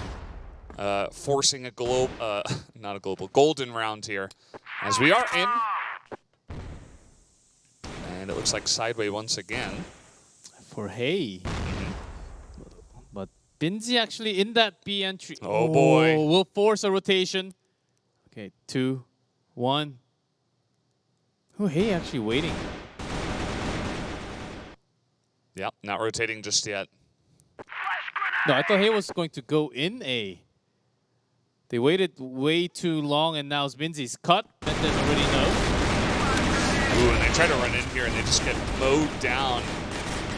forcing a golden round here, as we are in. And it looks like sideway once again. For Hay. But Binzi actually in that B entry. Oh boy. Will force a rotation. Okay, 2, 1. Oh, Hay actually waiting. Yep, not rotating just yet. No, I thought Hay was going to go in A. They waited way too long, and now Binzi's cut. Mendez already knows. Ooh, and they try to run in here, and they just get mowed down.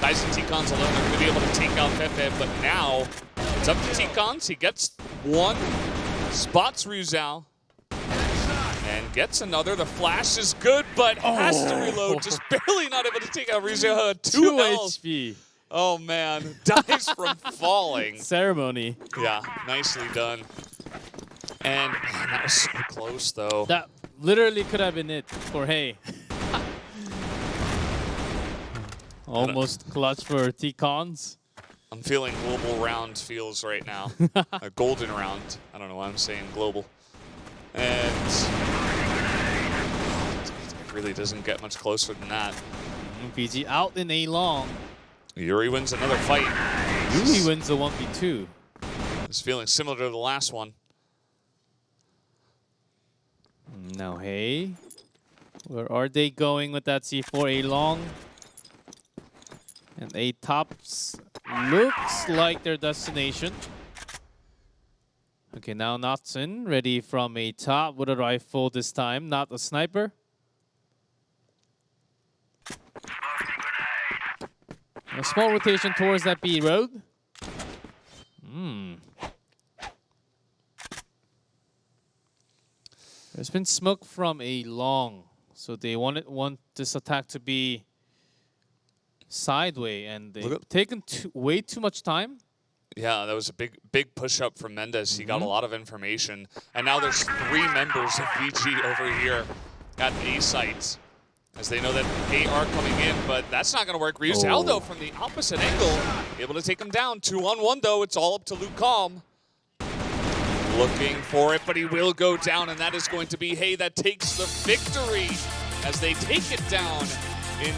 Guys and T-Cons alone are going to be able to take out Fefe, but now it's up to T-Cons. He gets 1, spots Rizal, and gets another. The flash is good, but has to reload. Just barely not able to take out Rizal. 2 health. HP. Oh, man. Dies from falling. Ceremony. Yeah, nicely done. And man, that was so close, though. That literally could have been it for Hay. Almost clutch for T-Cons. I'm feeling global round feels right now. A golden round. I don't know why I'm saying global. And it really doesn't get much closer than that. VG out in A long. Yuri wins another fight. Yuri wins the 1v2. It's feeling similar to the last one. Now Hay. Where are they going with that C4? A long. And A tops looks like their destination. Okay, now Notson ready from A top with a rifle this time, not a sniper. A small rotation towards that B road. There's been smoke from A long, so they want this attack to be sideway, and they've taken way too much time. Yeah, that was a big push-up from Mendez. He got a lot of information. And now there's 3 members of VG over here at A site, as they know that they are coming in, but that's not going to work. Ryu's Aldo from the opposite angle, able to take him down. 2-on-1, though. It's all up to Luke Calm. Looking for it, but he will go down, and that is going to be Hey that takes the victory as they take it down